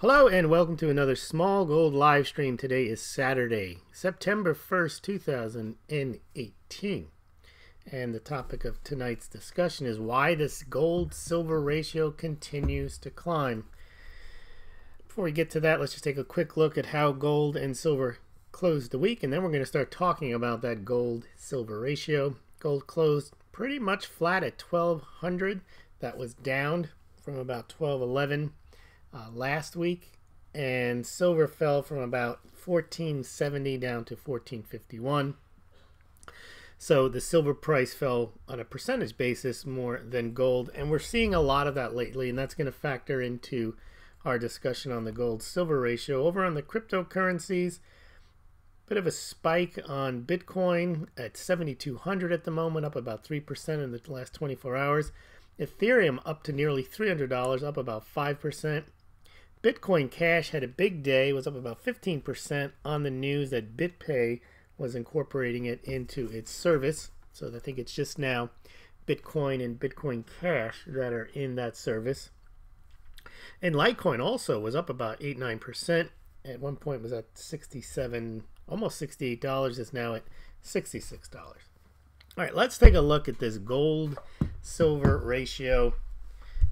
Hello and welcome to another Smaulgld live stream. Today is Saturday, September 1st, 2018. And the topic of tonight's discussion is why this gold-silver ratio continues to climb. Before we get to that, let's just take a quick look at how gold and silver closed the week, and then we're going to start talking about that gold-silver ratio. Gold closed pretty much flat at 1200. That was down from about 1211. Last week, and silver fell from about 1470 down to 1451. So the silver price fell on a percentage basis more than gold, and we're seeing a lot of that lately, and that's going to factor into our discussion on the gold-silver ratio. Over on the cryptocurrencies, bit of a spike on Bitcoin at 7,200 at the moment, up about 3% in the last 24 hours. Ethereum up to nearly $300, up about 5%. Bitcoin Cash had a big day, was up about 15% on the news that BitPay was incorporating it into its service. So I think it's just now Bitcoin and Bitcoin Cash that are in that service. And Litecoin also was up about 8-9%. At one point was at 67, almost $68. It's now at $66. All right, let's take a look at this gold-silver ratio.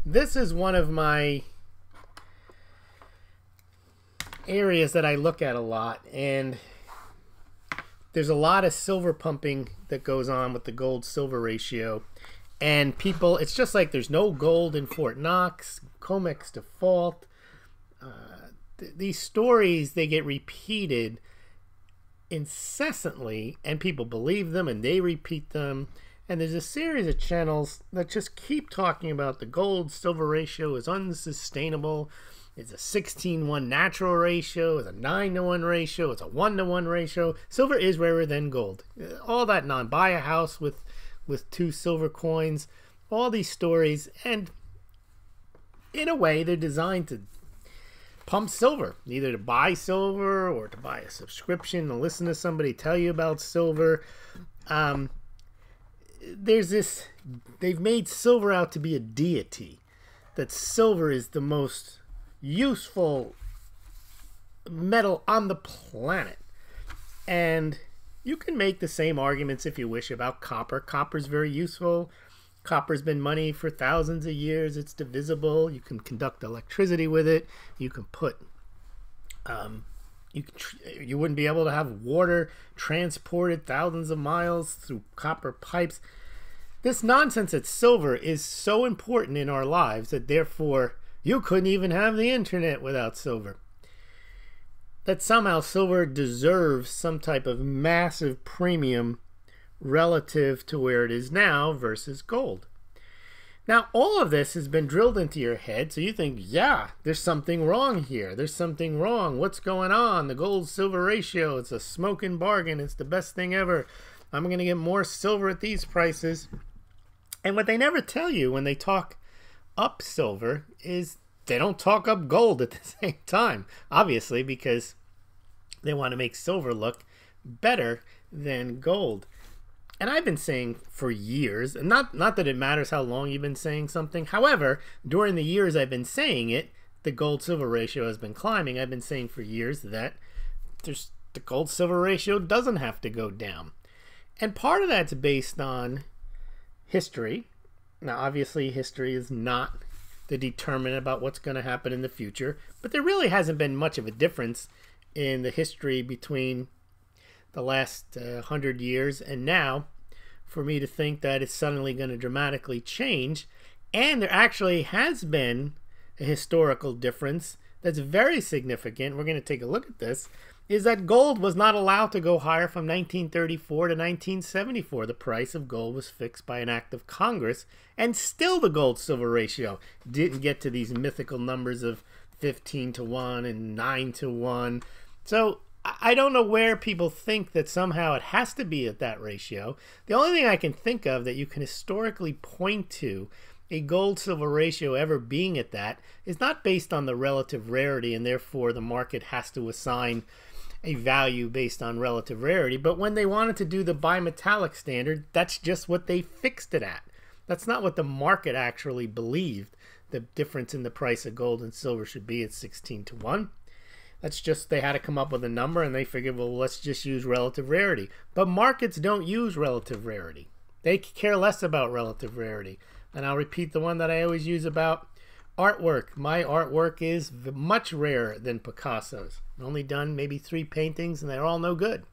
This is one of my areas that I look at a lot, and there's a lot of silver pumping that goes on with the gold-silver ratio. And people, it's just like there's no gold in Fort Knox, COMEX default. These stories, they get repeated incessantly, and people believe them and they repeat them. And there's a series of channels that just keep talking about the gold-silver ratio is unsustainable. It's a 16:1 natural ratio, it's a 9:1 ratio, it's a 1:1 ratio. Silver is rarer than gold. All that buy a house with 2 silver coins, all these stories, and in a way they're designed to pump silver, either to buy silver or to buy a subscription and listen to somebody tell you about silver. There's this, they've made silver out to be a deity, that silver is the most useful metal on the planet. And you can make the same arguments if you wish about copper. Copper's very useful. Copper's been money for thousands of years. It's divisible. You can conduct electricity with it. You can put you wouldn't be able to have water transported thousands of miles through copper pipes. This nonsense that silver is so important in our lives that therefore you couldn't even have the internet without silver. That somehow silver deserves some type of massive premium relative to where it is now versus gold. Now, all of this has been drilled into your head, so you think, yeah, there's something wrong here. There's something wrong. What's going on? The gold-silver ratio, it's a smoking bargain. It's the best thing ever. I'm going to get more silver at these prices. And what they never tell you when they talk up silver is they don't talk up gold at the same time, obviously, because they want to make silver look better than gold. And I've been saying for years, and not that it matters how long you've been saying something. However, during the years I've been saying it, the gold-silver ratio has been climbing. I've been saying for years that the gold-silver ratio doesn't have to go down. And part of that's based on history. Now, obviously, history is not the determinant about what's going to happen in the future, but there really hasn't been much of a difference in the history between the last 100 years and now for me to think that it's suddenly going to dramatically change. And there actually has been a historical difference that's very significant. We're going to take a look at this. Is that gold was not allowed to go higher from 1934 to 1974. The price of gold was fixed by an act of Congress, and still the gold-silver ratio didn't get to these mythical numbers of 15-1 and 9-1. So I don't know where people think that somehow it has to be at that ratio. The only thing I can think of that you can historically point to a gold-silver ratio ever being at that is not based on the relative rarity, and therefore the market has to assign a value based on relative rarity. But when they wanted to do the bimetallic standard, that's just what they fixed it at. That's not what the market actually believed the difference in the price of gold and silver should be at 16 to 1. That's just, they had to come up with a number, and they figured, well, let's just use relative rarity. But markets don't use relative rarity. They care less about relative rarity. And I'll repeat the one that I always use about artwork. My artwork is much rarer than Picasso's. I've only done maybe 3 paintings, and they're all no good.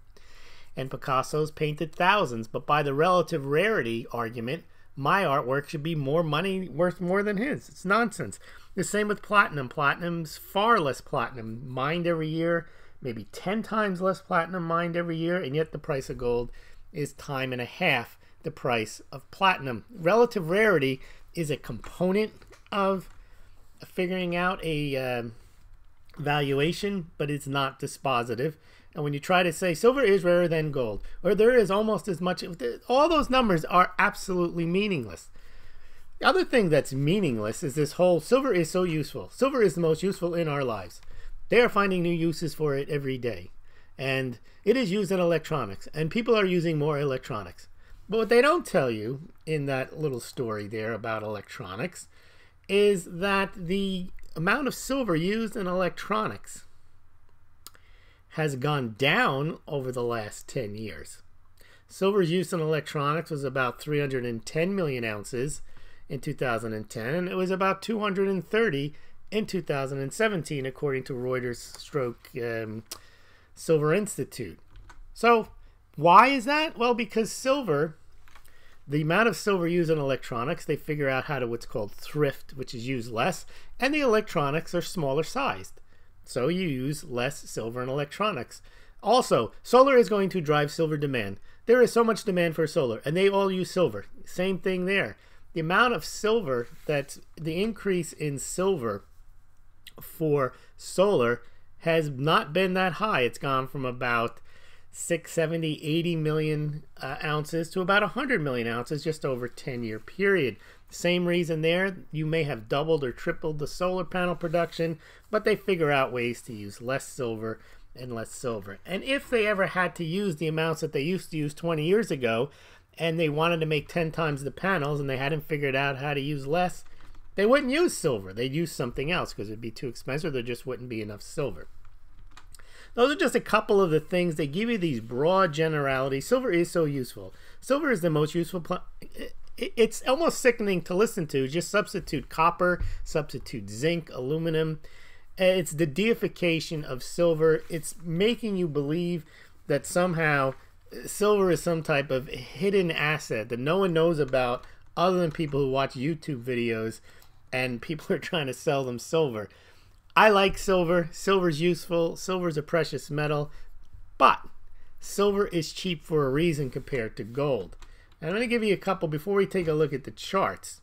And Picasso's painted thousands. But by the relative rarity argument, my artwork should be more money, worth more than his. It's nonsense. The same with platinum. Platinum's far less platinum mined every year, maybe 10 times less platinum mined every year, and yet the price of gold is time and a half the price of platinum. Relative rarity is a component of figuring out a valuation, but it's not dispositive. And when you try to say silver is rarer than gold, or there is almost as much, all those numbers are absolutely meaningless. The other thing that's meaningless is this whole silver is so useful. Silver is the most useful in our lives. They are finding new uses for it every day. And it is used in electronics, and people are using more electronics. But what they don't tell you in that little story there about electronics is that the amount of silver used in electronics has gone down over the last 10 years. Silver's use in electronics was about 310 million ounces in 2010, and it was about 230 in 2017, according to Reuters Silver Institute. So why is that? Well, because silver, the amount of silver used in electronics, they figure out how to what's called thrift, which is used less, and the electronics are smaller sized. So you use less silver in electronics. Also, solar is going to drive silver demand. There is so much demand for solar, and they all use silver. Same thing there. The amount of silver, the increase in silver for solar has not been that high. It's gone from about 70, 80 million ounces to about 100 million ounces just over a 10-year period. Same reason there. You may have doubled or tripled the solar panel production, but they figure out ways to use less silver and less silver. And if they ever had to use the amounts that they used to use 20 years ago, and they wanted to make 10 times the panels and they hadn't figured out how to use less, they wouldn't use silver. They'd use something else because it'd be too expensive. There just wouldn't be enough silver. Those are just a couple of the things. They give you these broad generalities. Silver is so useful. Silver is the most useful. It's almost sickening to listen to. Just substitute copper, substitute zinc, aluminum. It's the deification of silver. It's making you believe that somehow silver is some type of hidden asset that no one knows about other than people who watch YouTube videos, and people are trying to sell them silver. I like silver. Silver's useful. Silver's a precious metal. But silver is cheap for a reason compared to gold. And I'm going to give you a couple before we take a look at the charts.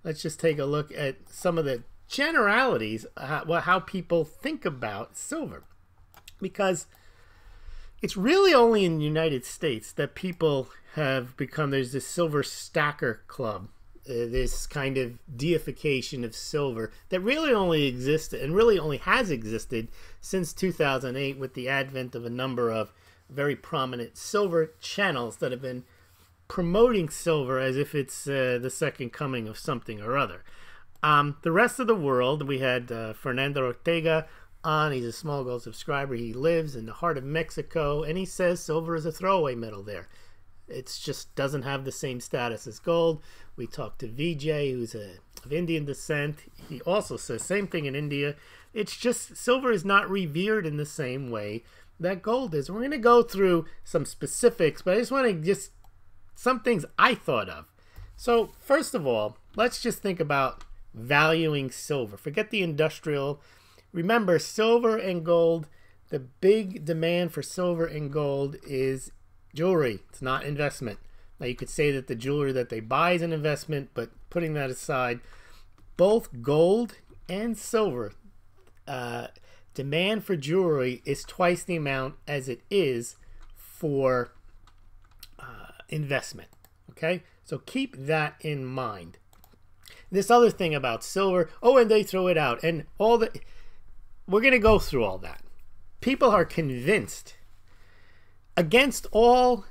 Let's just take a look at some of the generalities, how people think about silver. Because it's really only in the United States that people have become, there's this silver stacker club. This kind of deification of silver that really only exists and really only has existed since 2008 with the advent of a number of very prominent silver channels that have been promoting silver as if it's the second coming of something or other. The rest of the world, we had Fernando Ortega on. He's a Smaulgld subscriber. He lives in the heart of Mexico, and he says silver is a throwaway metal there. It just doesn't have the same status as gold. We talked to Vijay, who's of Indian descent. He also says same thing in India. It's just silver is not revered in the same way that gold is. We're going to go through some specifics, but I just want to some things I thought of. So first of all, let's just think about valuing silver. Forget the industrial. Remember, silver and gold, the big demand for silver and gold is jewelry. It's not investment. Now you could say that the jewelry that they buy is an investment, but putting that aside, both gold and silver, demand for jewelry is twice the amount as it is for investment. Okay, so keep that in mind. This other thing about silver, and they throw it out, and we're going to go through all that. People are convinced, against all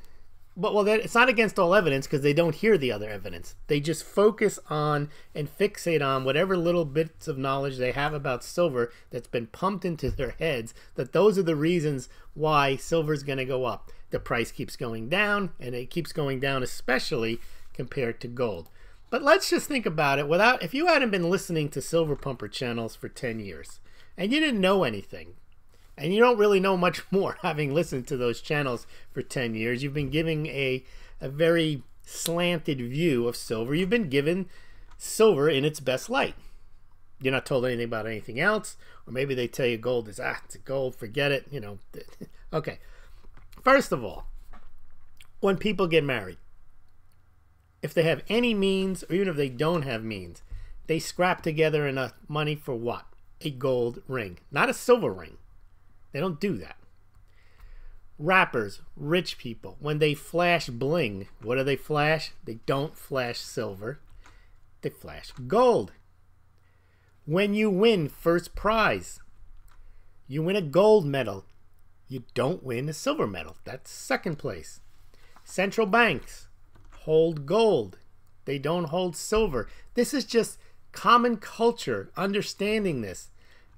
It's not against all evidence because they don't hear the other evidence. They just focus on and fixate on whatever little bits of knowledge they have about silver that's been pumped into their heads, that those are the reasons why silver is going to go up. The price keeps going down, and it keeps going down especially compared to gold. But let's just think about it. If you hadn't been listening to Silver Pumper channels for 10 years, and you didn't know anything, and you don't really know much more having listened to those channels for 10 years. You've been giving a very slanted view of silver. You've been given silver in its best light. You're not told anything about anything else. Or maybe they tell you gold is, it's gold, forget it. Okay. First of all, when people get married, if they have any means, or even if they don't have means, they scrap together enough money for what? A gold ring, not a silver ring. They don't do that. Rappers, rich people, when they flash bling, what do they flash? They don't flash silver. They flash gold. When you win first prize, you win a gold medal. You don't win a silver medal. That's second place. Central banks hold gold. They don't hold silver. This is just common culture, understanding this.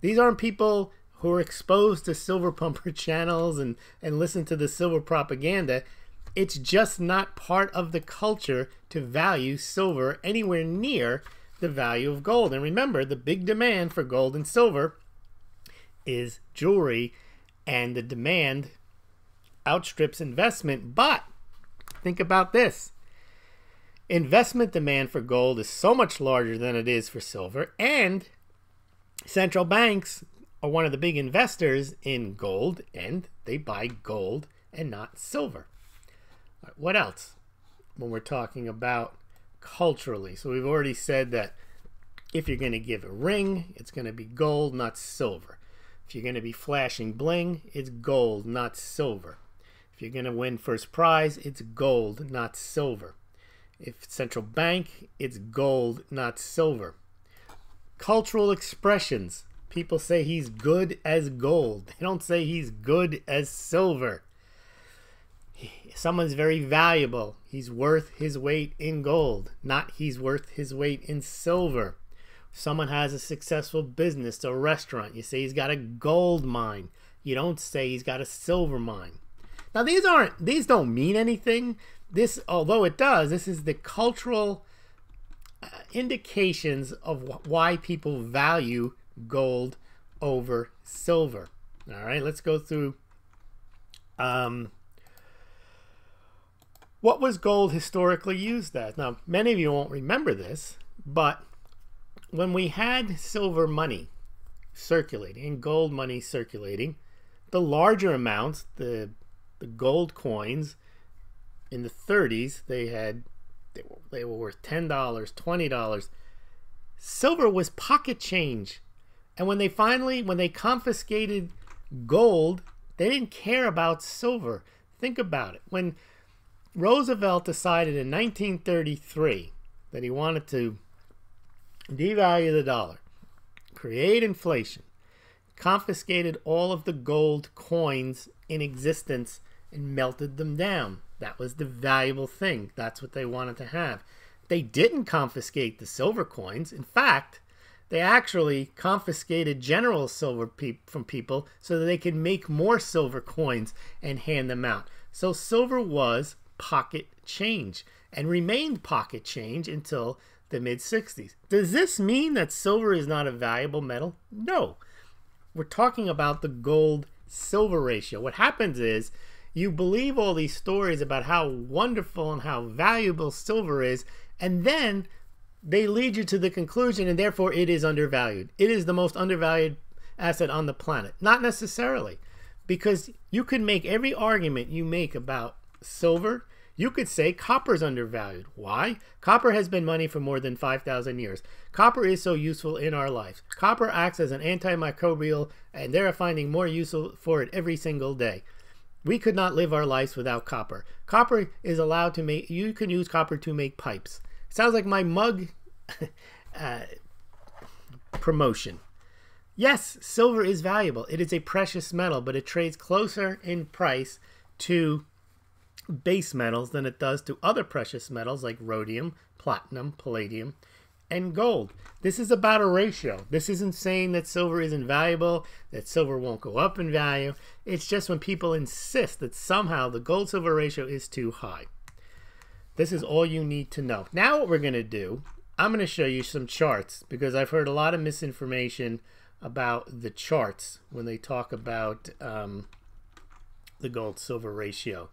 These aren't people who are exposed to Silver Pumper channels and listen to the silver propaganda. It's just not part of the culture to value silver anywhere near the value of gold. And remember, the big demand for gold and silver is jewelry, and the demand outstrips investment. But think about this. Investment demand for gold is so much larger than it is for silver, and central banks are one of the big investors in gold, and they buy gold and not silver. What else when we're talking about culturally? So we've already said that if you're going to give a ring, it's going to be gold, not silver. If you're going to be flashing bling, it's gold, not silver. If you're going to win first prize, it's gold, not silver. If it's central bank, it's gold, not silver. Cultural expressions. People say he's good as gold. They don't say he's good as silver. Someone's very valuable. He's worth his weight in gold, not he's worth his weight in silver. Someone has a successful business, a restaurant. You say he's got a gold mine. You don't say he's got a silver mine. Now these don't mean anything. This, although it does, this is the cultural indications of why people value gold over silver. All right, let's go through what was gold historically used as. Now, many of you won't remember this, but when we had silver money circulating and gold money circulating, the larger amounts, the gold coins in the 30s, they were worth $10, $20. Silver was pocket change. And when they confiscated gold, they didn't care about silver. Think about it. When Roosevelt decided in 1933 that he wanted to devalue the dollar, create inflation, confiscated all of the gold coins in existence and melted them down. That was the valuable thing. That's what they wanted to have. They didn't confiscate the silver coins. In fact, they actually confiscated general silver from people so that they could make more silver coins and hand them out. So silver was pocket change and remained pocket change until the mid-60s. Does this mean that silver is not a valuable metal? No. We're talking about the gold-silver ratio. What happens is you believe all these stories about how wonderful and how valuable silver is, and then they lead you to the conclusion, and therefore it is undervalued. It is the most undervalued asset on the planet. Not necessarily, because you could make every argument you make about silver. You could say copper's undervalued. Why? Copper has been money for more than 5,000 years. Copper is so useful in our lives. Copper acts as an antimicrobial, and they're finding more use for it every single day. We could not live our lives without copper. Copper is allowed to make, you can use copper to make pipes. Sounds like my mug promotion. Yes, silver is valuable. It is a precious metal, but it trades closer in price to base metals than it does to other precious metals like rhodium, platinum, palladium, and gold. This is about a ratio. This isn't saying that silver isn't valuable, that silver won't go up in value. It's just when people insist that somehow the gold-silver ratio is too high. This is all you need to know. Now what we're going to do, I'm going to show you some charts because I've heard a lot of misinformation about the charts when they talk about the gold-silver ratio.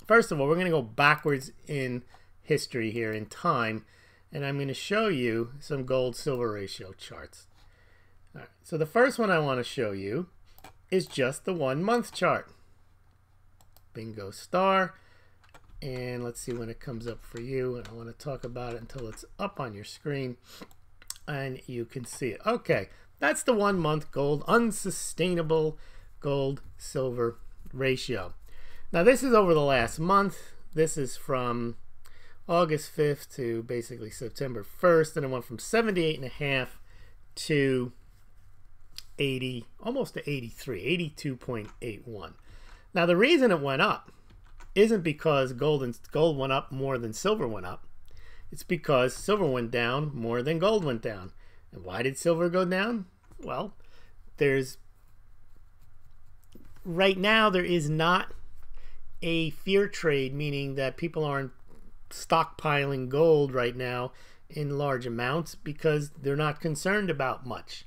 First of all, we're going to go backwards in history here in time, and I'm going to show you some gold-silver ratio charts. All right, so the first one I want to show you is just the 1 month chart. Bingo star. And let's see when it comes up for you. I want to talk about it until it's up on your screen and you can see it. Okay, that's the 1 month gold, unsustainable gold-silver ratio. Now this is over the last month. This is from August 5th to basically September 1st, and it went from 78.5 to 80, almost to 83, 82.81. Now the reason it went up isn't because gold went up more than silver went up. It's because silver went down more than gold went down. And why did silver go down? Well, right now there is not a fear trade, meaning that people aren't stockpiling gold right now in large amounts because they're not concerned about much.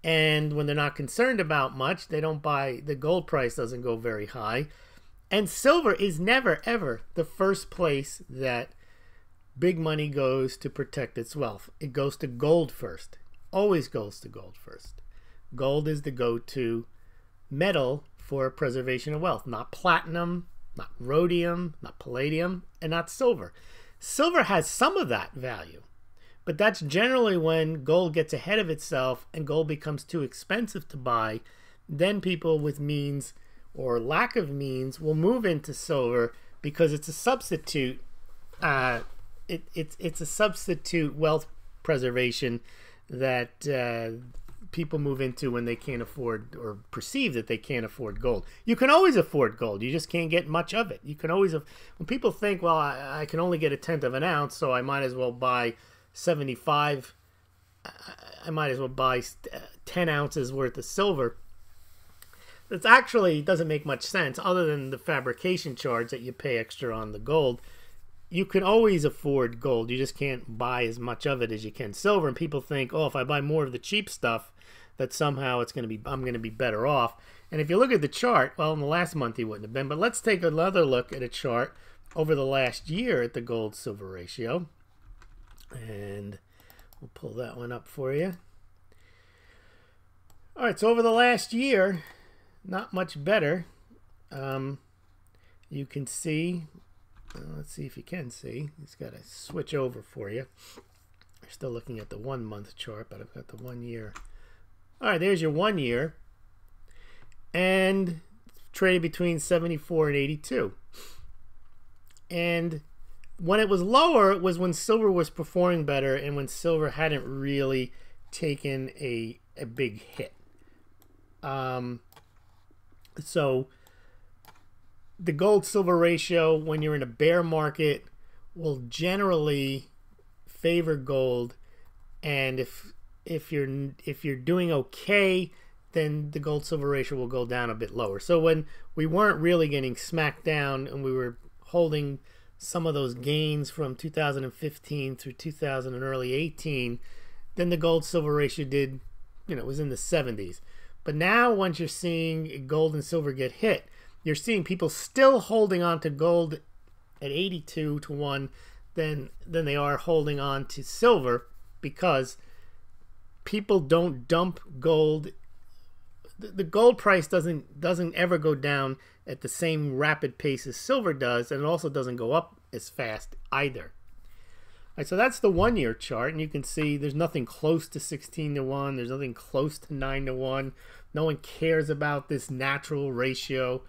And when they're not concerned about much, they don't buy, the gold price doesn't go very high. And silver is never, ever the first place that big money goes to protect its wealth. It goes to gold first. Always goes to gold first. Gold is the go-to metal for preservation of wealth. Not platinum, not rhodium, not palladium, and not silver. Silver has some of that value, but that's generally when gold gets ahead of itself and gold becomes too expensive to buy. Then people with means or lack of means will move into silver because it's a substitute. It's a substitute wealth preservation that people move into when they can't afford or perceive that they can't afford gold. You can always afford gold. You just can't get much of it. You can always, when people think, well, I can only get 1/10 of an ounce, so I might as well buy 75. I might as well buy 10 ounces worth of silver. It actually doesn't make much sense other than the fabrication charge that you pay extra on the gold. You can always afford gold. You just can't buy as much of it as you can silver. And people think, oh, if I buy more of the cheap stuff, that somehow I'm going to be better off. And if you look at the chart, well, in the last month he wouldn't have been. But let's take another look at a chart over the last year at the gold-silver ratio. And we'll pull that one up for you. All right, so over the last year, not much better. You can see, let's see if you can see. It's got to switch over for you. You're still looking at the 1 month chart, but I've got the 1 year. All right, there's your 1 year. And traded between 74 and 82. And when it was lower, it was when silver was performing better and when silver hadn't really taken a big hit. So the gold-silver ratio, when you're in a bear market, will generally favor gold, and if you're doing okay, then the gold-silver ratio will go down a bit lower. So when we weren't really getting smacked down and we were holding some of those gains from 2015 through 2000 and early 18, then the gold-silver ratio did, it was in the 70s. But now, once you're seeing gold and silver get hit, you're seeing people still holding on to gold at 82 to 1 than they are holding on to silver, because people don't dump gold. The gold price doesn't ever go down at the same rapid pace as silver does, and it also doesn't go up as fast either. All right, so that's the 1 year chart, and you can see there's nothing close to 16 to 1. There's nothing close to 9 to 1. No one cares about this natural ratio.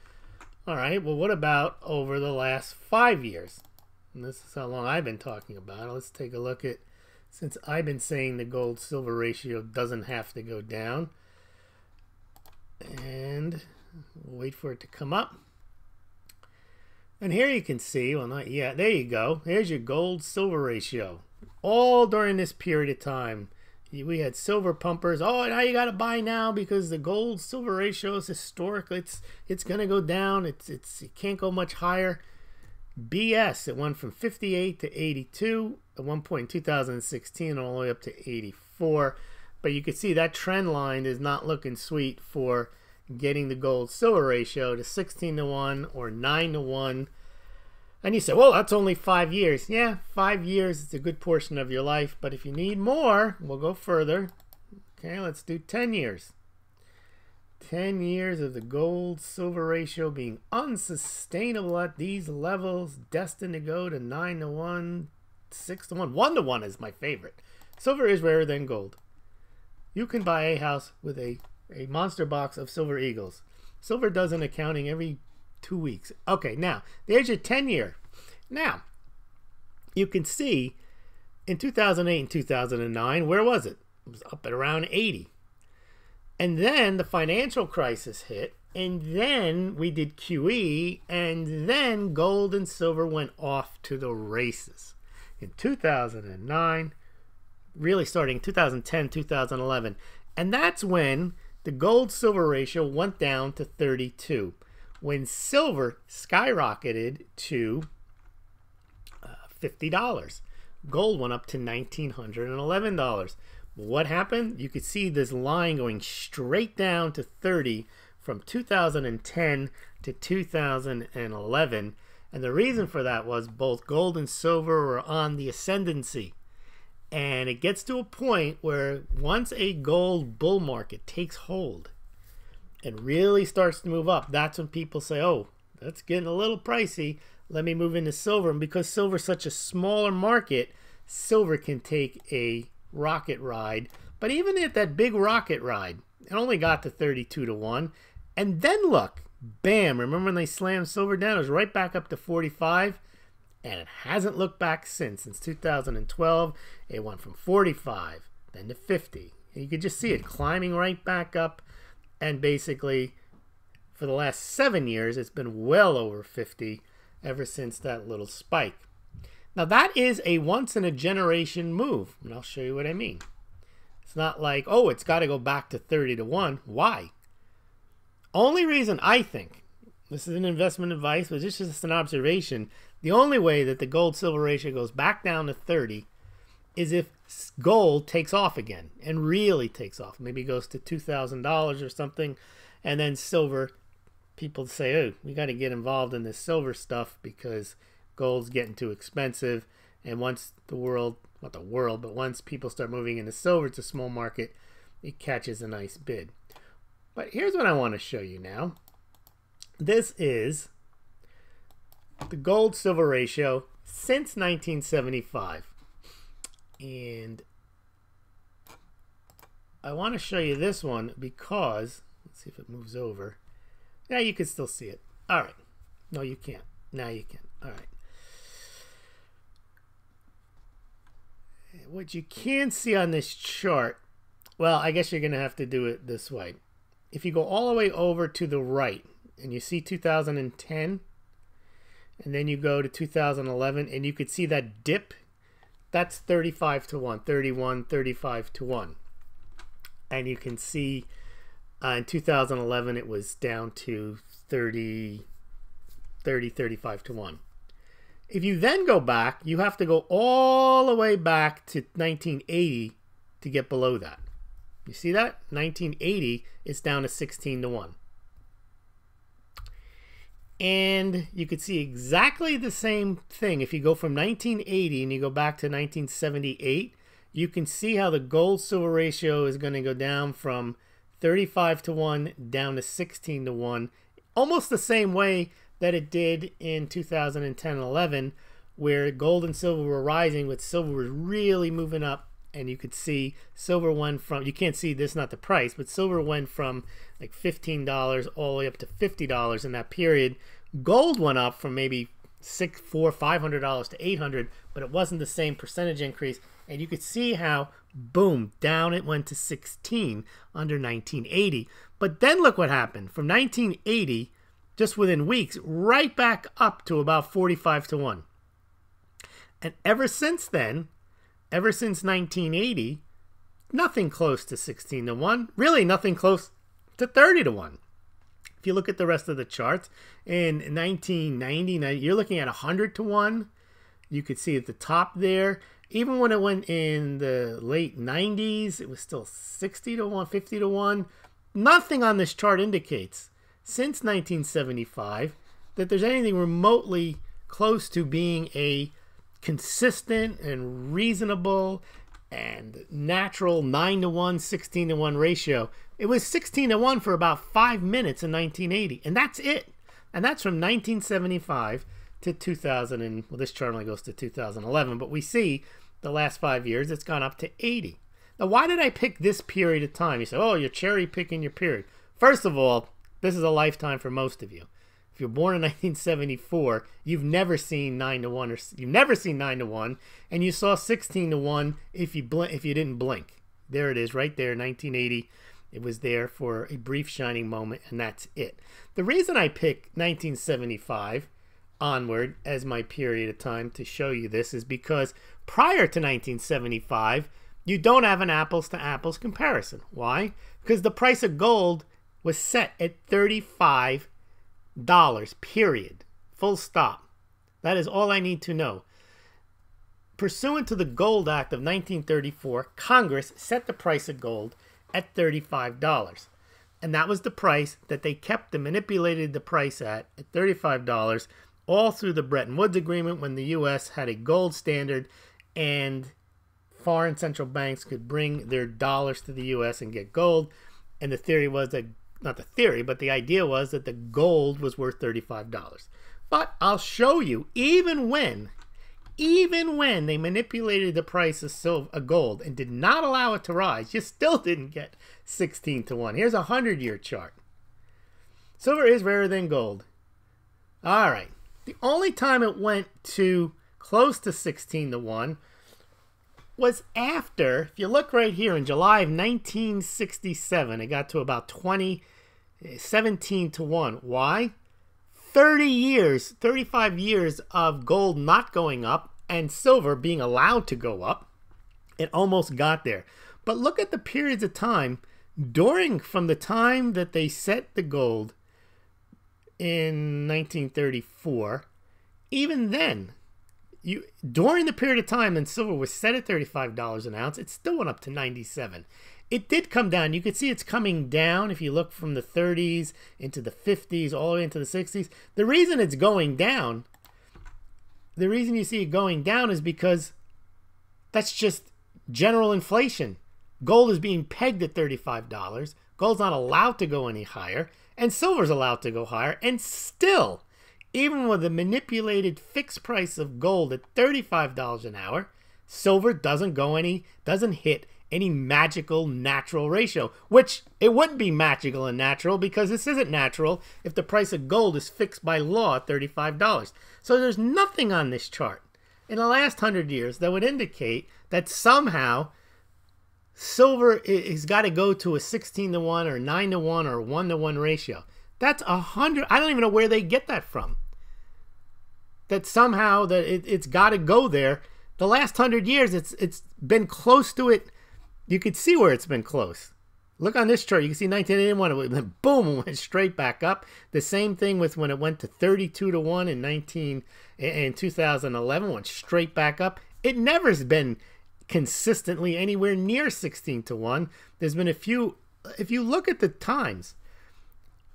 All right, well, what about over the last 5 years? And this is how long I've been talking about it. Let's take a look at, since I've been saying the gold-silver ratio doesn't have to go down. And we'll wait for it to come up. And here you can see, well, not yet. There you go. There's your gold-silver ratio. All during this period of time, we had silver pumpers. Oh, now you got to buy now because the gold-silver ratio is historically, it's going to go down. It can't go much higher. BS. It went from 58 to 82 at one point in 2016, all the way up to 84. But you can see that trend line is not looking sweet for getting the gold-silver ratio to 16 to 1 or 9 to 1. And you say, well, that's only 5 years. Yeah, 5 years is a good portion of your life. But if you need more, we'll go further. Okay, let's do 10 years. 10 years of the gold-silver ratio being unsustainable at these levels, destined to go to 9 to 1, 6 to 1. 1 to 1 is my favorite. Silver is rarer than gold. You can buy a house with a monster box of silver eagles. Silver does an accounting every 2 weeks. Okay, now, there's your 10-year. Now, you can see in 2008 and 2009, where was it? It was up at around 80. And then the financial crisis hit, and then we did QE, and then gold and silver went off to the races. In 2009, really starting 2010, 2011. And that's when the gold-silver ratio went down to 32. When silver skyrocketed to $50. Gold went up to $1,911. What happened? You could see this line going straight down to 30 from 2010 to 2011. And the reason for that was both gold and silver were on the ascendancy. And it gets to a point where once a gold bull market takes hold and really starts to move up, that's when people say, oh, that's getting a little pricey. Let me move into silver. And because silver is such a smaller market, silver can take a rocket ride. But even at that big rocket ride, it only got to 32 to 1. And then look, bam, remember when they slammed silver down? It was right back up to 45. And it hasn't looked back since 2012. It went from 45, then to 50. And you could just see it climbing right back up. And basically, for the last 7 years, it's been well over 50 ever since that little spike. Now, that is a once-in-a-generation move. And I'll show you what I mean. It's not like, oh, it's got to go back to 30 to 1. Why? Only reason I think, this is an investment advice, but this is just an observation. The only way that the gold-silver ratio goes back down to 30 is if gold takes off again and really takes off. Maybe goes to $2,000 or something. And then silver, people say, oh, we got to get involved in this silver stuff because gold's getting too expensive. And once the world, not the world, but once people start moving into silver, it's a small market, it catches a nice bid. But here's what I want to show you now. This is the gold-silver ratio since 1975. And I want to show you this one because, let's see if it moves over. Yeah, you can still see it. All right. No, you can't. Now you can. All right. What you can see on this chart, well, I guess you're going to have to do it this way. If you go all the way over to the right and you see 2010, and then you go to 2011, and you could see that dip. That's 35 to 1, 31, 35 to 1. And you can see in 2011, it was down to 30, 35 to 1. If you then go back, you have to go all the way back to 1980 to get below that. You see that? 1980, it's down to 16 to 1. And you could see exactly the same thing. If you go from 1980 and you go back to 1978, you can see how the gold-silver ratio is going to go down from 35 to 1 down to 16 to 1. Almost the same way that it did in 2010 and 11, where gold and silver were rising, but silver was really moving up. And you could see silver went from, you can't see this, not the price, but silver went from like $15 all the way up to $50 in that period. Gold went up from maybe $500 to $800, but it wasn't the same percentage increase. And you could see how, boom, down it went to 16 under 1980. But then look what happened. From 1980 just within weeks, right back up to about 45 to 1. And ever since then, ever since 1980, nothing close to 16 to 1. Really nothing close to 30 to 1. If you look at the rest of the charts, in 1990, you're looking at 100 to 1. You could see at the top there. Even when it went in the late 90s, it was still 60 to 1, 50 to 1. Nothing on this chart indicates, since 1975, that there's anything remotely close to being a consistent and reasonable and natural 9 to 1, 16 to 1 ratio. It was 16 to 1 for about 5 minutes in 1980, and that's it. And that's from 1975 to 2000, and well, this chart only goes to 2011, but we see the last 5 years it's gone up to 80. Now, why did I pick this period of time? You say, oh, you're cherry picking your period. First of all, this is a lifetime for most of you. If you're born in 1974, you've never seen 9 to 1, or you've never seen 9 to 1, and you saw 16 to 1 if you didn't blink. There it is, right there, 1980. It was there for a brief shining moment, and that's it. The reason I picked 1975 onward as my period of time to show you this is because prior to 1975, you don't have an apples to apples comparison. Why? Because the price of gold was set at $35, period. Full stop. That is all I need to know. Pursuant to the Gold Act of 1934, Congress set the price of gold at $35. And that was the price that they kept and manipulated the price at $35 all through the Bretton Woods Agreement, when the U.S. had a gold standard and foreign central banks could bring their dollars to the U.S. and get gold. And the theory was that, not the theory, but the idea was that the gold was worth $35. But I'll show you, even when they manipulated the price of gold and did not allow it to rise, you still didn't get 16 to 1. Here's a 100-year chart. Silver is rarer than gold. All right. The only time it went to close to 16 to 1 was after, if you look right here, in July of 1967, it got to about 17 to 1. Why? 35 years of gold not going up and silver being allowed to go up. It almost got there. But look at the periods of time from the time that they set the gold in 1934, even then, during the period of time when silver was set at $35 an ounce, it still went up to 97. It did come down. You can see it's coming down if you look from the 30s into the 50s, all the way into the 60s. The reason it's going down, the reason you see it going down is because that's just general inflation. Gold is being pegged at $35. Gold's not allowed to go any higher, and silver's allowed to go higher. And still, even with the manipulated fixed price of gold at $35 an hour, silver doesn't hit any magical natural ratio, which it wouldn't be magical and natural because this isn't natural if the price of gold is fixed by law at $35. So there's nothing on this chart in the last 100 years that would indicate that somehow silver has got to go to a 16 to 1 or 9 to 1 or 1 to 1 ratio. That's 100. I don't even know where they get that from. That somehow that it's got to go there. The last 100 years, it's been close to it. You could see where it's been close. Look on this chart. You can see 1981, it went boom, and went straight back up. The same thing with when it went to 32 to 1 in 2011, went straight back up. It never has been consistently anywhere near 16 to 1. There's been a few. If you look at the times,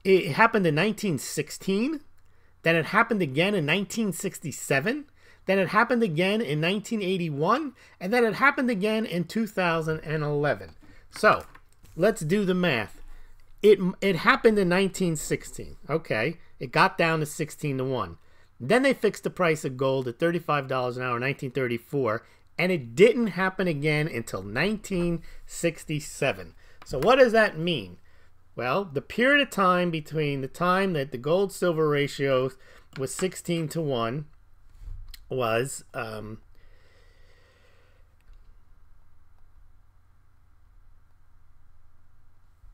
it happened in 1916. Then it happened again in 1967. Then it happened again in 1981, and then it happened again in 2011. So, let's do the math. It happened in 1916. Okay, it got down to 16 to 1. Then they fixed the price of gold at $35 an hour in 1934, and it didn't happen again until 1967. So what does that mean? Well, the period of time between the time that the gold-silver ratio was 16 to 1 was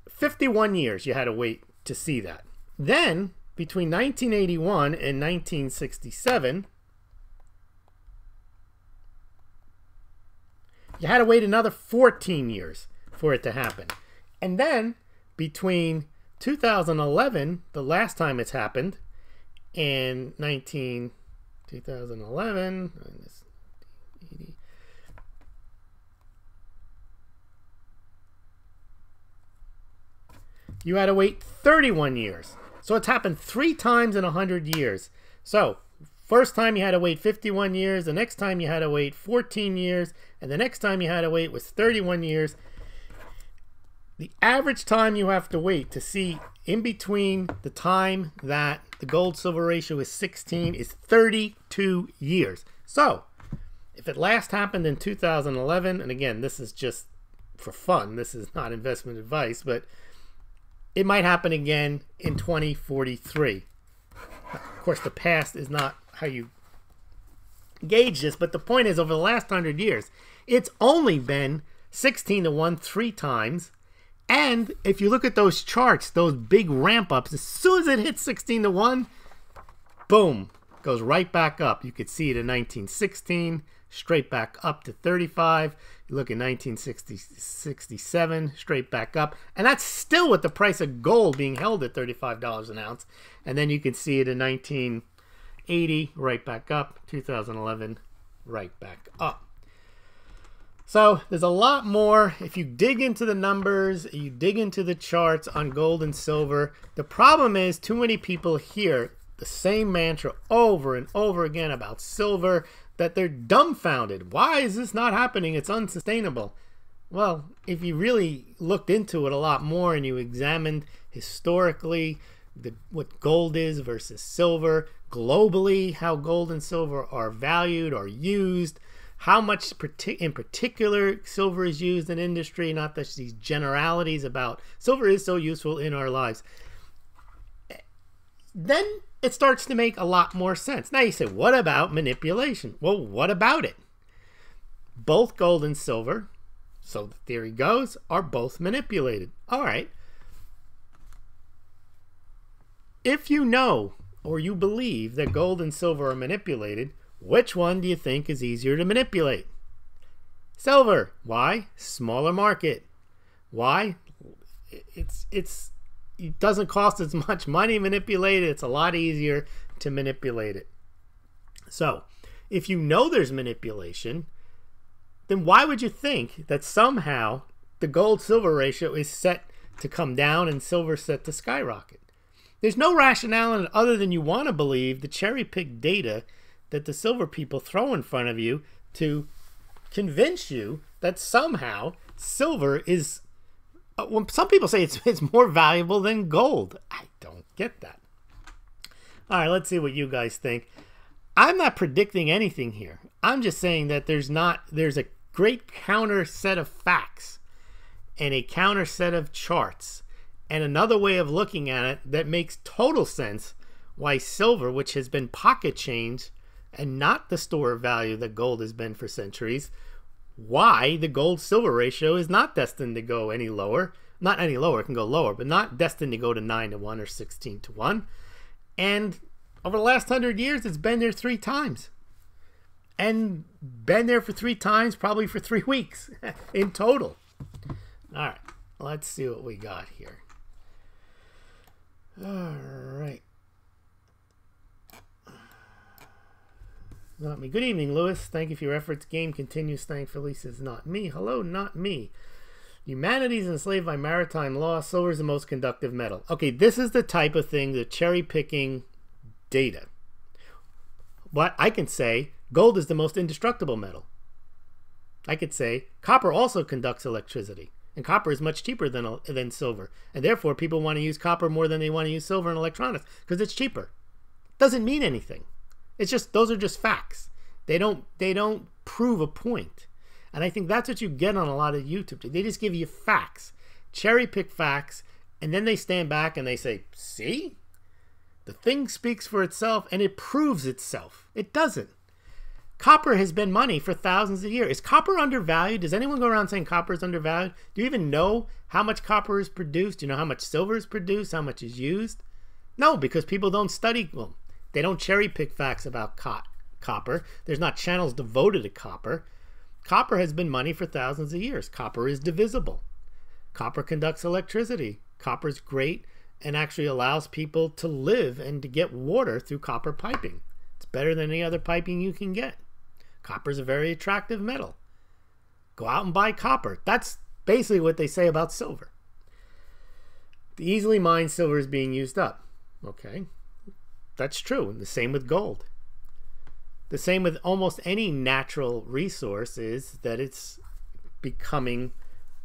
51 years you had to wait to see that. Then between 1981 and 1967, you had to wait another 14 years for it to happen. And then between 2011, the last time it's happened, and 2011 minus 80, you had to wait 31 years. So it's happened 3 times in 100 years. So first time you had to wait 51 years, the next time you had to wait 14 years, and the next time you had to wait was 31 years. The average time you have to wait to see in between the time that the gold-silver ratio is 16 is 32 years. So if it last happened in 2011, and again, this is just for fun, this is not investment advice, but it might happen again in 2043. Of course, the past is not how you gauge this, but the point is, over the last 100 years, it's only been 16 to 1 3 times. And if you look at those charts, those big ramp ups, as soon as it hits 16 to 1, boom, goes right back up. You could see it in 1916, straight back up to 35. You look at 1967, straight back up. And that's still with the price of gold being held at $35 an ounce. And then you can see it in 1980, right back up. 2011, right back up. So there's a lot more. If you dig into the numbers, you dig into the charts on gold and silver. The problem is too many people hear the same mantra over and over again about silver that they're dumbfounded. Why is this not happening? It's unsustainable. Well, if you really looked into it a lot more and you examined historically what gold is versus silver, globally, how gold and silver are valued or used, how much in particular silver is used in industry, not just these generalities about silver is so useful in our lives, then it starts to make a lot more sense. Now you say, what about manipulation? Well, what about it? Both gold and silver, so the theory goes, are both manipulated. All right. If you know or you believe that gold and silver are manipulated, which one do you think is easier to manipulate? Silver. Why? Smaller market. Why? It doesn't cost as much money to manipulate it. It's a lot easier to manipulate it. So, if you know there's manipulation, then why would you think that somehow the gold-silver ratio is set to come down and silver set to skyrocket? There's no rationale in it other than you want to believe the cherry-picked data that the silver people throw in front of you to convince you that somehow silver is, when some people say it's more valuable than gold. I don't get that. All right, let's see what you guys think. I'm not predicting anything here. I'm just saying that there's a great counter set of facts and a counter set of charts and another way of looking at it that makes total sense why silver, which has been pocket change and not the store of value that gold has been for centuries, why the gold-silver ratio is not destined to go any lower. Not any lower, it can go lower, but not destined to go to 9 to 1 or 16 to 1. And over the last 100 years, it's been there 3 times. And been there for 3 times, probably for 3 weeks in total. All right, let's see what we got here. All right. Not me. Good evening, Lewis. Thank you for your efforts. Game continues. Thankfully, says not me. Hello, not me. Humanity is enslaved by maritime law. Silver is the most conductive metal. Okay, this is the type of thing, the cherry-picking data. But I can say gold is the most indestructible metal. I could say copper also conducts electricity. And copper is much cheaper than silver. And therefore, people want to use copper more than they want to use silver in electronics because it's cheaper. Doesn't mean anything. It's just, those are just facts. They don't prove a point. And I think that's what you get on a lot of YouTube. They just give you facts, cherry pick facts, and then they stand back and they say, see? The thing speaks for itself and it proves itself. It doesn't. Copper has been money for thousands of years. Is copper undervalued? Does anyone go around saying copper is undervalued? Do you even know how much copper is produced? Do you know how much silver is produced? How much is used? No, because people don't study, well, they don't cherry pick facts about copper. There's not channels devoted to copper. Copper has been money for thousands of years. Copper is divisible. Copper conducts electricity. Copper is great and actually allows people to live and to get water through copper piping. It's better than any other piping you can get. Copper is a very attractive metal. Go out and buy copper. That's basically what they say about silver. The easily mined silver is being used up. Okay, that's true. And the same with gold. The same with almost any natural resource is that it's becoming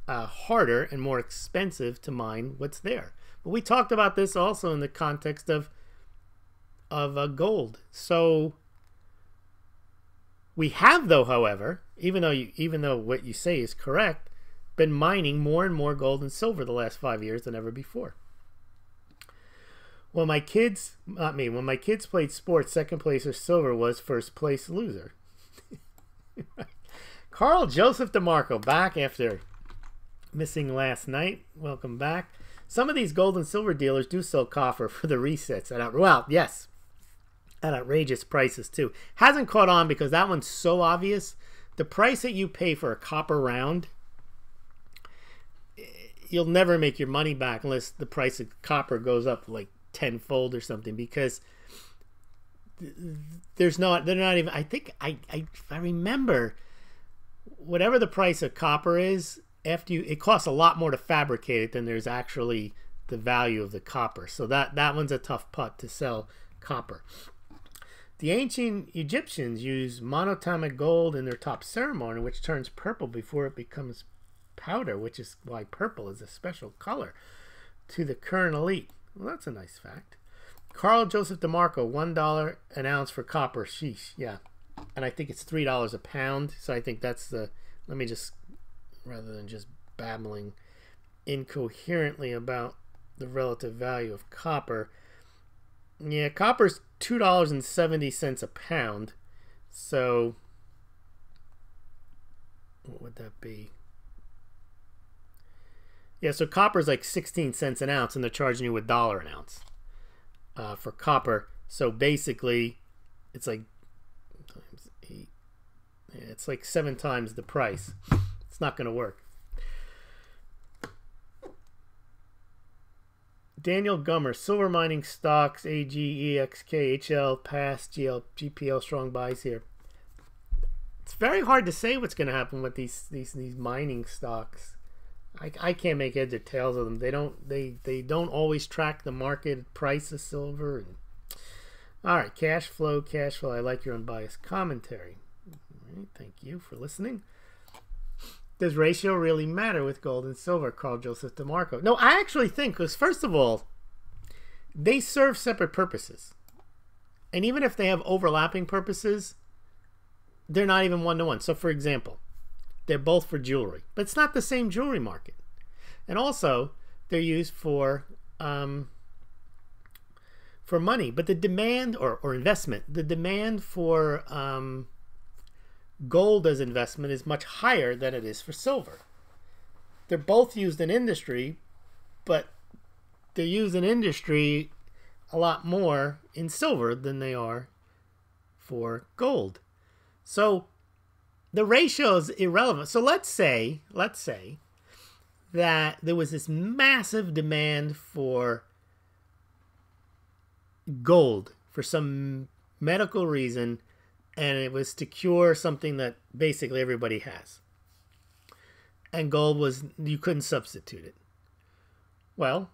harder and more expensive to mine what's there. But we talked about this also in the context of gold. So we have, though, however, even though what you say is correct, been mining more and more gold and silver the last 5 years than ever before. When my kids, not me, when my kids played sports, second place or silver was first place loser. Carl Joseph DeMarco back after missing last night. Welcome back. Some of these gold and silver dealers do sell copper for the resets. Well, yes, at outrageous prices too. Hasn't caught on because that one's so obvious. The price that you pay for a copper round, you'll never make your money back unless the price of copper goes up like tenfold or something, because they're not even, I think I remember whatever the price of copper is, it costs a lot more to fabricate it than there's actually the value of the copper. So that one's a tough putt to sell copper. The ancient Egyptians used monatomic gold in their top ceremony, which turns purple before it becomes powder, which is why purple is a special color to the current elite. Well, that's a nice fact. Carl Joseph DeMarco, $1 an ounce for copper. Sheesh, yeah. And I think it's $3 a pound. So I think that's the, let me just, rather than just babbling incoherently about the relative value of copper. Yeah, copper's $2.70 a pound. So what would that be? Yeah, so copper's like 16 cents an ounce, and they're charging you $1 an ounce for copper. So basically, it's like times 8. Yeah, it's like 7 times the price. It's not going to work. Daniel Gummer, silver mining stocks, AG, EXK, HL, PASS, GL, GPL, strong buys here. It's very hard to say what's going to happen with these mining stocks. I can't make heads or tails of them. They don't always track the market price of silver. All right, cash flow. I like your unbiased commentary. All right, thank you for listening. Does ratio really matter with gold and silver? Carl Joseph DeMarco. No, I actually think, because first of all, they serve separate purposes. And even if they have overlapping purposes, they're not even one-to-one. So for example, they're both for jewelry, but it's not the same jewelry market. And also, they're used for money. But the demand, or investment, the demand for gold as investment is much higher than it is for silver. They're both used in industry, but they're used in industry a lot more in silver than they are for gold. So the ratio is irrelevant. So let's say that there was this massive demand for gold for some medical reason, and it was to cure something that basically everybody has. And gold was, you couldn't substitute it. Well,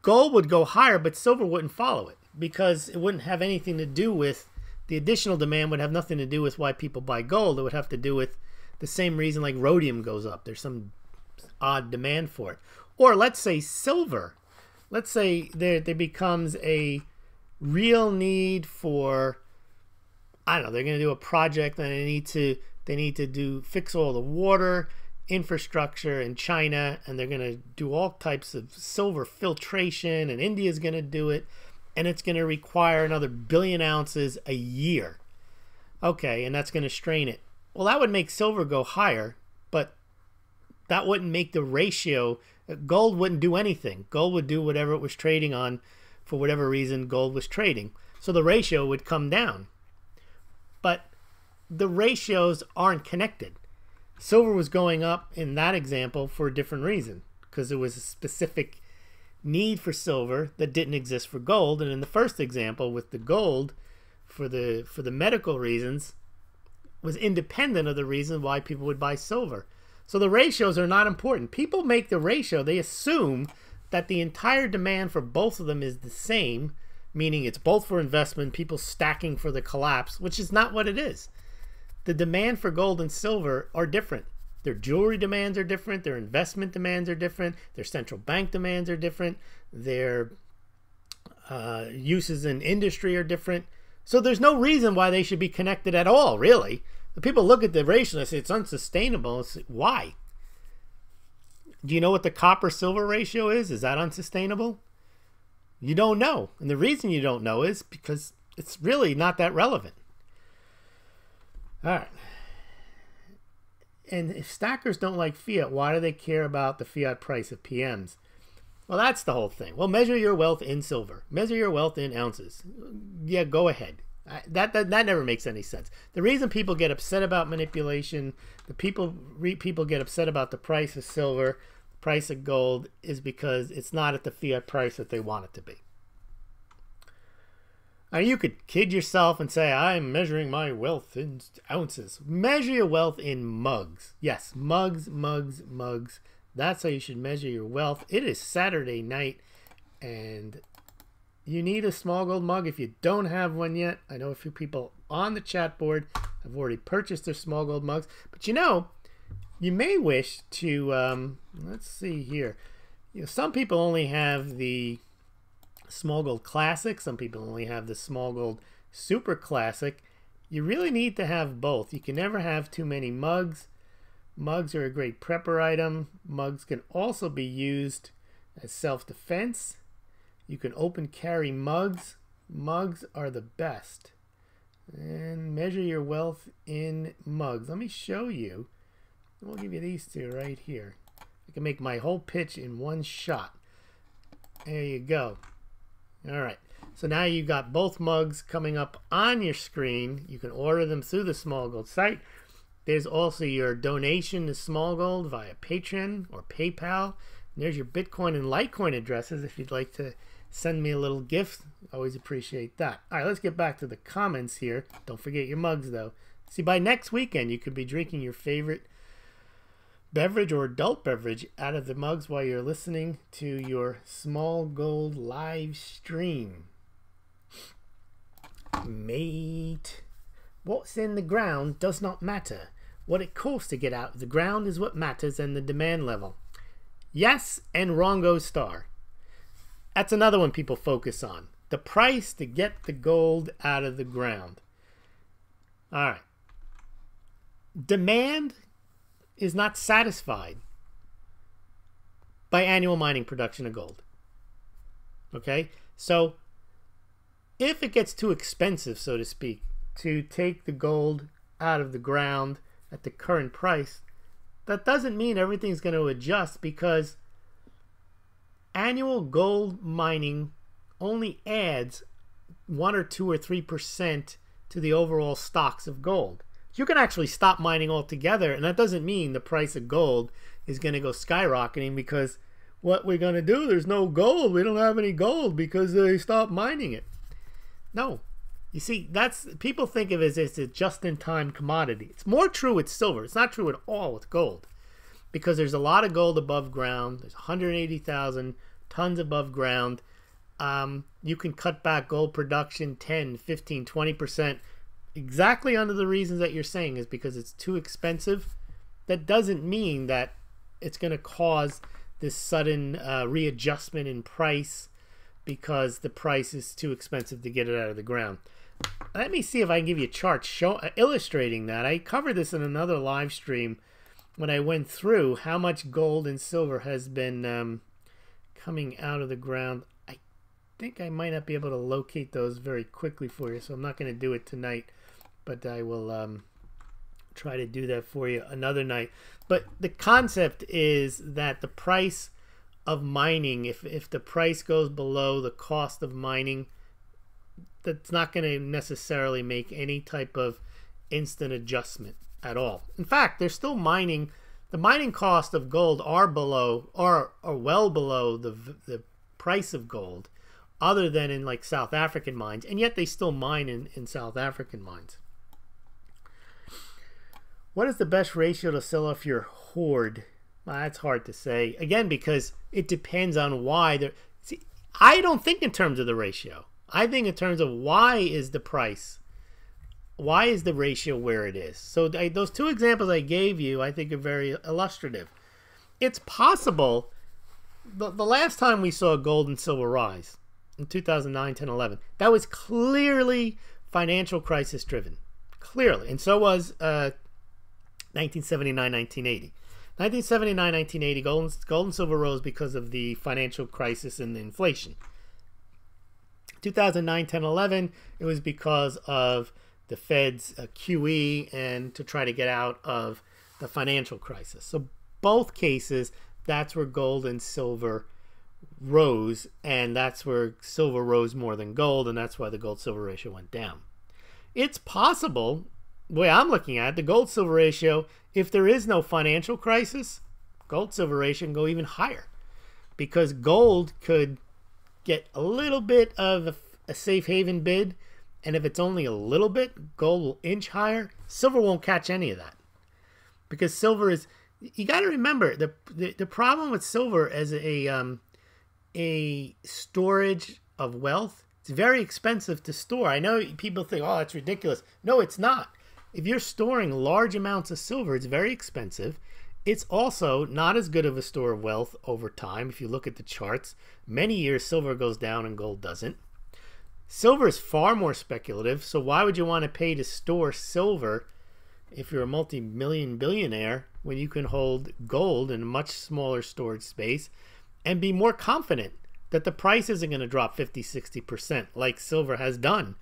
gold would go higher, but silver wouldn't follow it, because it wouldn't have anything to do with, the additional demand would have nothing to do with why people buy gold. It would have to do with the same reason like rhodium goes up. There's some odd demand for it. Or let's say silver. Let's say there becomes a real need for, I don't know, they're going to do a project and they need to fix all the water infrastructure in China, and they're going to do all types of silver filtration, and India's going to do it, and it's going to require another 1 billion ounces a year. Okay, and that's going to strain it. Well, that would make silver go higher, but that wouldn't make the ratio. Gold wouldn't do anything. Gold would do whatever it was trading on for whatever reason gold was trading. So the ratio would come down. But the ratios aren't connected. Silver was going up in that example for a different reason, because there was a specific need for silver that didn't exist for gold. And in the first example with the gold, for the medical reasons, was independent of the reason why people would buy silver. So the ratios are not important. People make the ratio, they assume that the entire demand for both of them is the same, meaning it's both for investment, people stacking for the collapse, which is not what it is. The demand for gold and silver are different. Their jewelry demands are different, their investment demands are different, their central bank demands are different, their uses in industry are different. So there's no reason why they should be connected at all, really. The people look at the ratio and say it's unsustainable. It's, why? Do you know what the copper-silver ratio is? Is that unsustainable? You don't know. And the reason you don't know is because it's really not that relevant. All right. And if stackers don't like fiat, why do they care about the fiat price of PMs? Well, that's the whole thing. Well, measure your wealth in silver. Measure your wealth in ounces. Yeah, go ahead. That never makes any sense. The reason people get upset about manipulation, people get upset about the price of silver, the price of gold, is because it's not at the fiat price that they want it to be. Now, you could kid yourself and say, I'm measuring my wealth in ounces. Measure your wealth in mugs. Yes, mugs, mugs, mugs. That's how you should measure your wealth. It is Saturday night, and you need a Smaulgld mug. If you don't have one yet, I know a few people on the chat board have already purchased their Smaulgld mugs. But you know, you may wish to, let's see here. You know, some people only have the Smaulgld Classic. Some people only have the Smaulgld Super Classic. You really need to have both. You can never have too many mugs. Mugs are a great prepper item. Mugs can also be used as self-defense. You can open carry mugs. Mugs are the best. And measure your wealth in mugs. Let me show you. We'll give you these two right here. I can make my whole pitch in one shot. There you go. All right. So now you've got both mugs coming up on your screen. You can order them through the Smaulgld site. There's also your donation to Smaulgld via Patreon or PayPal. And there's your Bitcoin and Litecoin addresses if you'd like to send me a little gift. Always appreciate that. All right, let's get back to the comments here. Don't forget your mugs, though. See, by next weekend, you could be drinking your favorite beverage or adult beverage out of the mugs while you're listening to your Smaulgld live stream. Mate, what's in the ground does not matter. What it costs to get out of the ground is what matters, and the demand level. Yes, and wrongo star. That's another one people focus on. The price to get the gold out of the ground. All right. Demand is not satisfied by annual mining production of gold. Okay? So, if it gets too expensive, so to speak, to take the gold out of the ground at the current price, that doesn't mean everything's going to adjust, because annual gold mining only adds 1 or 2 or 3% to the overall stocks of gold. You can actually stop mining altogether, and that doesn't mean the price of gold is going to go skyrocketing because what we're going to do, there's no gold. We don't have any gold because they stopped mining it. No. You see, that's, people think of it as a just-in-time commodity. It's more true with silver. It's not true at all with gold, because there's a lot of gold above ground. There's 180,000 tons above ground. You can cut back gold production 10, 15, 20%. Exactly under the reasons that you're saying, is because it's too expensive. That doesn't mean that it's going to cause this sudden readjustment in price because the price is too expensive to get it out of the ground. Let me see if I can give you a chart illustrating that. I covered this in another live stream when I went through how much gold and silver has been coming out of the ground. I think I might not be able to locate those very quickly for you, so I'm not going to do it tonight, but I will try to do that for you another night. But the concept is that the price of mining, if the price goes below the cost of mining, that's not going to necessarily make any type of instant adjustment at all. In fact, they're still mining. The mining cost of gold are well below the price of gold, other than in like South African mines, and yet they still mine in South African mines. What is the best ratio to sell off your hoard? Well, that's hard to say. Again, because it depends on why. See, I don't think in terms of the ratio. I think in terms of why is the price. Why is the ratio where it is? So those two examples I gave you, I think, are very illustrative. It's possible. The last time we saw gold and silver rise, in 2009, 10, 11, that was clearly financial crisis driven. Clearly. And so was 1979, 1980. 1979, 1980, gold and silver rose because of the financial crisis and the inflation. 2009, 10, 11, it was because of the Fed's QE and to try to get out of the financial crisis. So both cases, that's where gold and silver rose, and that's where silver rose more than gold, and that's why the gold-silver ratio went down. It's possible, the way I'm looking at it, the gold-silver ratio, if there is no financial crisis, gold-silver ratio can go even higher, because gold could get a little bit of a safe haven bid, and if it's only a little bit, gold will inch higher. Silver won't catch any of that, because silver is, you got to remember, the problem with silver as a storage of wealth, it's very expensive to store. I know people think, oh, that's ridiculous. No, it's not. If you're storing large amounts of silver, it's very expensive. It's also not as good of a store of wealth over time. If you look at the charts, many years silver goes down and gold doesn't. Silver is far more speculative, so why would you want to pay to store silver if you're a multi-million billionaire when you can hold gold in a much smaller storage space and be more confident that the price isn't going to drop 50-60% like silver has done?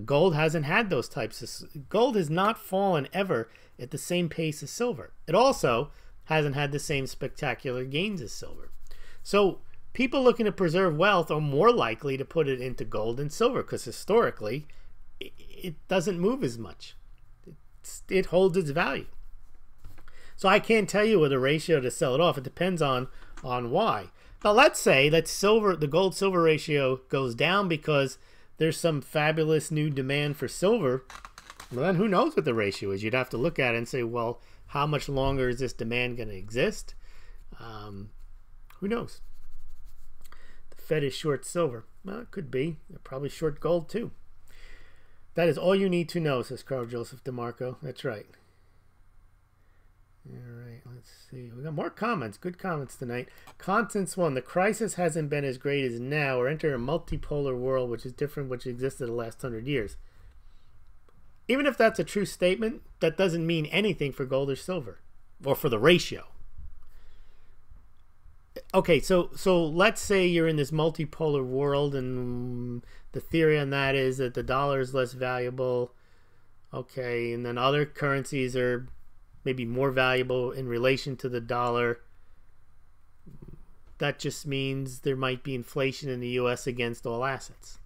Gold hasn't had those types of... Gold has not fallen ever at the same pace as silver. It also hasn't had the same spectacular gains as silver. So people looking to preserve wealth are more likely to put it into gold and silver because historically it doesn't move as much. It holds its value. So I can't tell you with a ratio to sell it off. It depends on why. Now let's say that the gold-silver ratio goes down because there's some fabulous new demand for silver. Well, then who knows what the ratio is? You'd have to look at it and say, well, how much longer is this demand going to exist? Who knows? The Fed is short silver. Well, it could be. They're probably short gold too. That is all you need to know, says Carl Joseph DeMarco. That's right. All right, let's see. We got more comments. Good comments tonight. Constance 1. The crisis hasn't been as great as now. We're entering a multipolar world, which is different, which existed the last 100 years. Even if that's a true statement, that doesn't mean anything for gold or silver, or for the ratio. Okay, so let's say you're in this multipolar world, and the theory on that is that the dollar is less valuable. Okay, and then other currencies are maybe more valuable in relation to the dollar. That just means there might be inflation in the U.S. against all assets.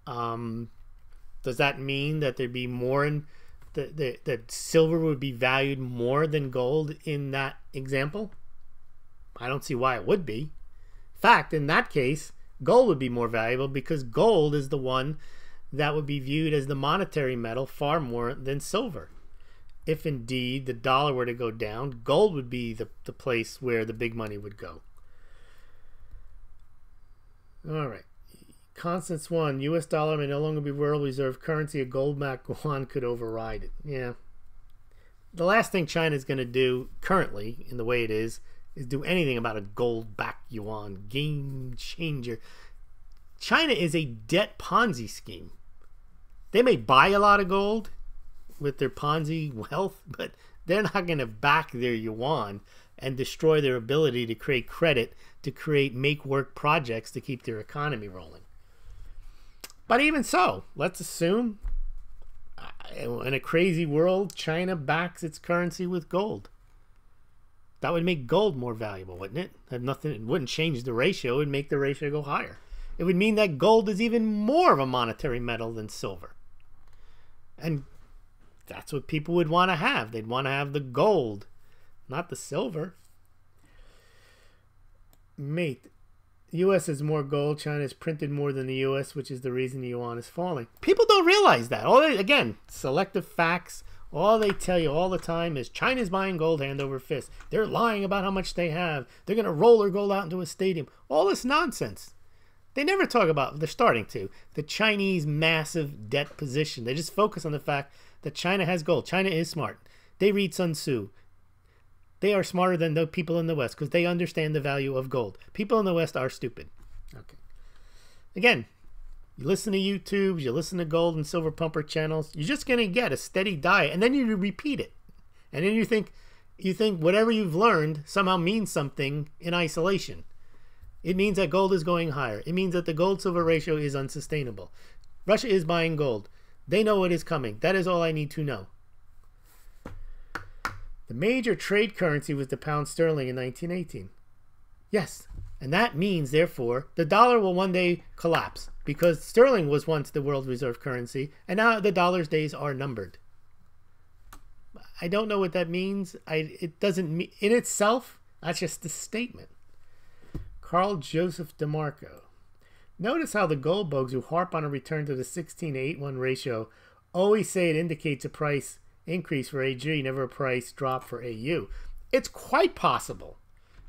Does that mean that there'd be more in that silver would be valued more than gold in that example? I don't see why it would be. In fact, in that case, gold would be more valuable because gold is the one that would be viewed as the monetary metal far more than silver. If indeed the dollar were to go down, gold would be the place where the big money would go. All right. Constance 1, U.S. dollar may no longer be world reserve currency. A gold-backed yuan could override it. Yeah. The last thing China is going to do currently, in the way it is do anything about a gold-backed yuan. Game changer. China is a debt Ponzi scheme. They may buy a lot of gold with their Ponzi wealth, but they're not going to back their yuan and destroy their ability to create credit, to create make-work projects to keep their economy rolling. But even so, let's assume in a crazy world, China backs its currency with gold. That would make gold more valuable, wouldn't it? That nothing, it wouldn't change the ratio. It would make the ratio go higher. It would mean that gold is even more of a monetary metal than silver. And that's what people would want to have. They'd want to have the gold, not the silver. Mate, the U.S. has more gold. China has printed more than the U.S., which is the reason the yuan is falling. People don't realize that. Again, selective facts. All they tell you all the time is China's buying gold hand over fist. They're lying about how much they have. They're going to roll their gold out into a stadium. All this nonsense. They never talk about, they're starting to, the Chinese massive debt position. They just focus on the fact that China has gold. China is smart. They read Sun Tzu. They are smarter than the people in the West because they understand the value of gold. People in the West are stupid. Okay. Again, you listen to YouTube, you listen to gold and silver pumper channels, you're just going to get a steady diet, and then you repeat it. And then you think whatever you've learned somehow means something in isolation. It means that gold is going higher. It means that the gold-silver ratio is unsustainable. Russia is buying gold. They know it is coming. That is all I need to know. The major trade currency was the pound sterling in 1918. Yes, and that means, therefore, the dollar will one day collapse because sterling was once the world reserve currency, and now the dollar's days are numbered. I don't know what that means. It doesn't mean, in itself, that's just a statement. Carl Joseph DeMarco. Notice how the gold bugs who harp on a return to the 16:8:1 ratio always say it indicates a price increase for AG, never a price drop for AU. It's quite possible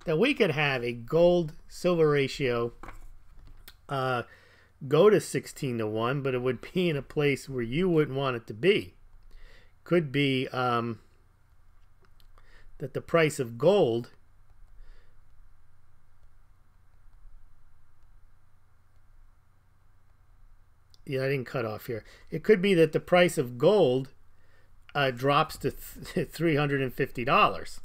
that we could have a gold-silver ratio go to 16:1, but it would be in a place where you wouldn't want it to be. Could be that the price of gold I didn't cut off here. It could be that the price of gold drops to $350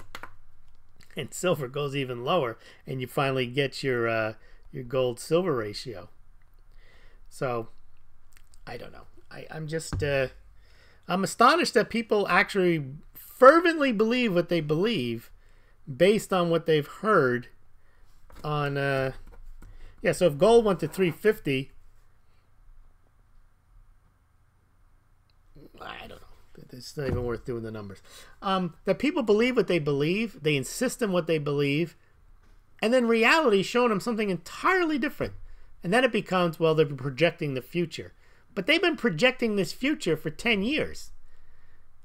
and silver goes even lower, and you finally get your gold silver ratio. So I don't know. I'm just I'm astonished that people actually fervently believe what they believe based on what they've heard on yeah, so if gold went to 350, I don't know. It's not even worth doing the numbers. That people believe what they believe, they insist on what they believe, and then reality is showing them something entirely different. And then it becomes, well, they're projecting the future. But they've been projecting this future for 10 years.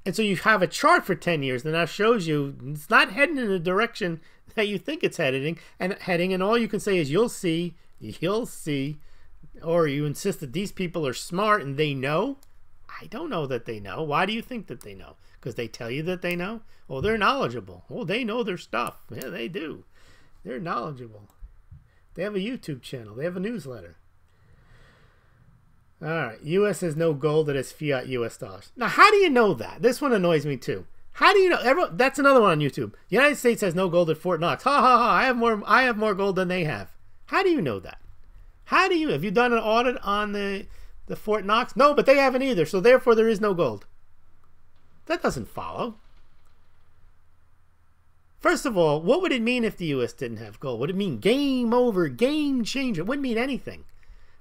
And so you have a chart for 10 years that now shows you it's not heading in the direction that you think it's heading, and all you can say is you'll see, or you insist that these people are smart and they know. I don't know that they know. Why do you think that they know? Because they tell you that they know? Oh, they're knowledgeable. Oh, they know their stuff. Yeah, they do. They're knowledgeable. They have a YouTube channel. They have a newsletter. All right. U.S. has no gold that has fiat U.S. dollars. Now, how do you know that? This one annoys me too. How do you know? That's another one on YouTube. The United States has no gold at Fort Knox. Ha ha ha! I have more gold than they have. How do you know that? How do you? Have you done an audit on the Fort Knox? No, but they haven't either. So therefore, there is no gold. That doesn't follow. First of all, what would it mean if the U.S. didn't have gold? Would it mean game over, game changer? It wouldn't mean anything.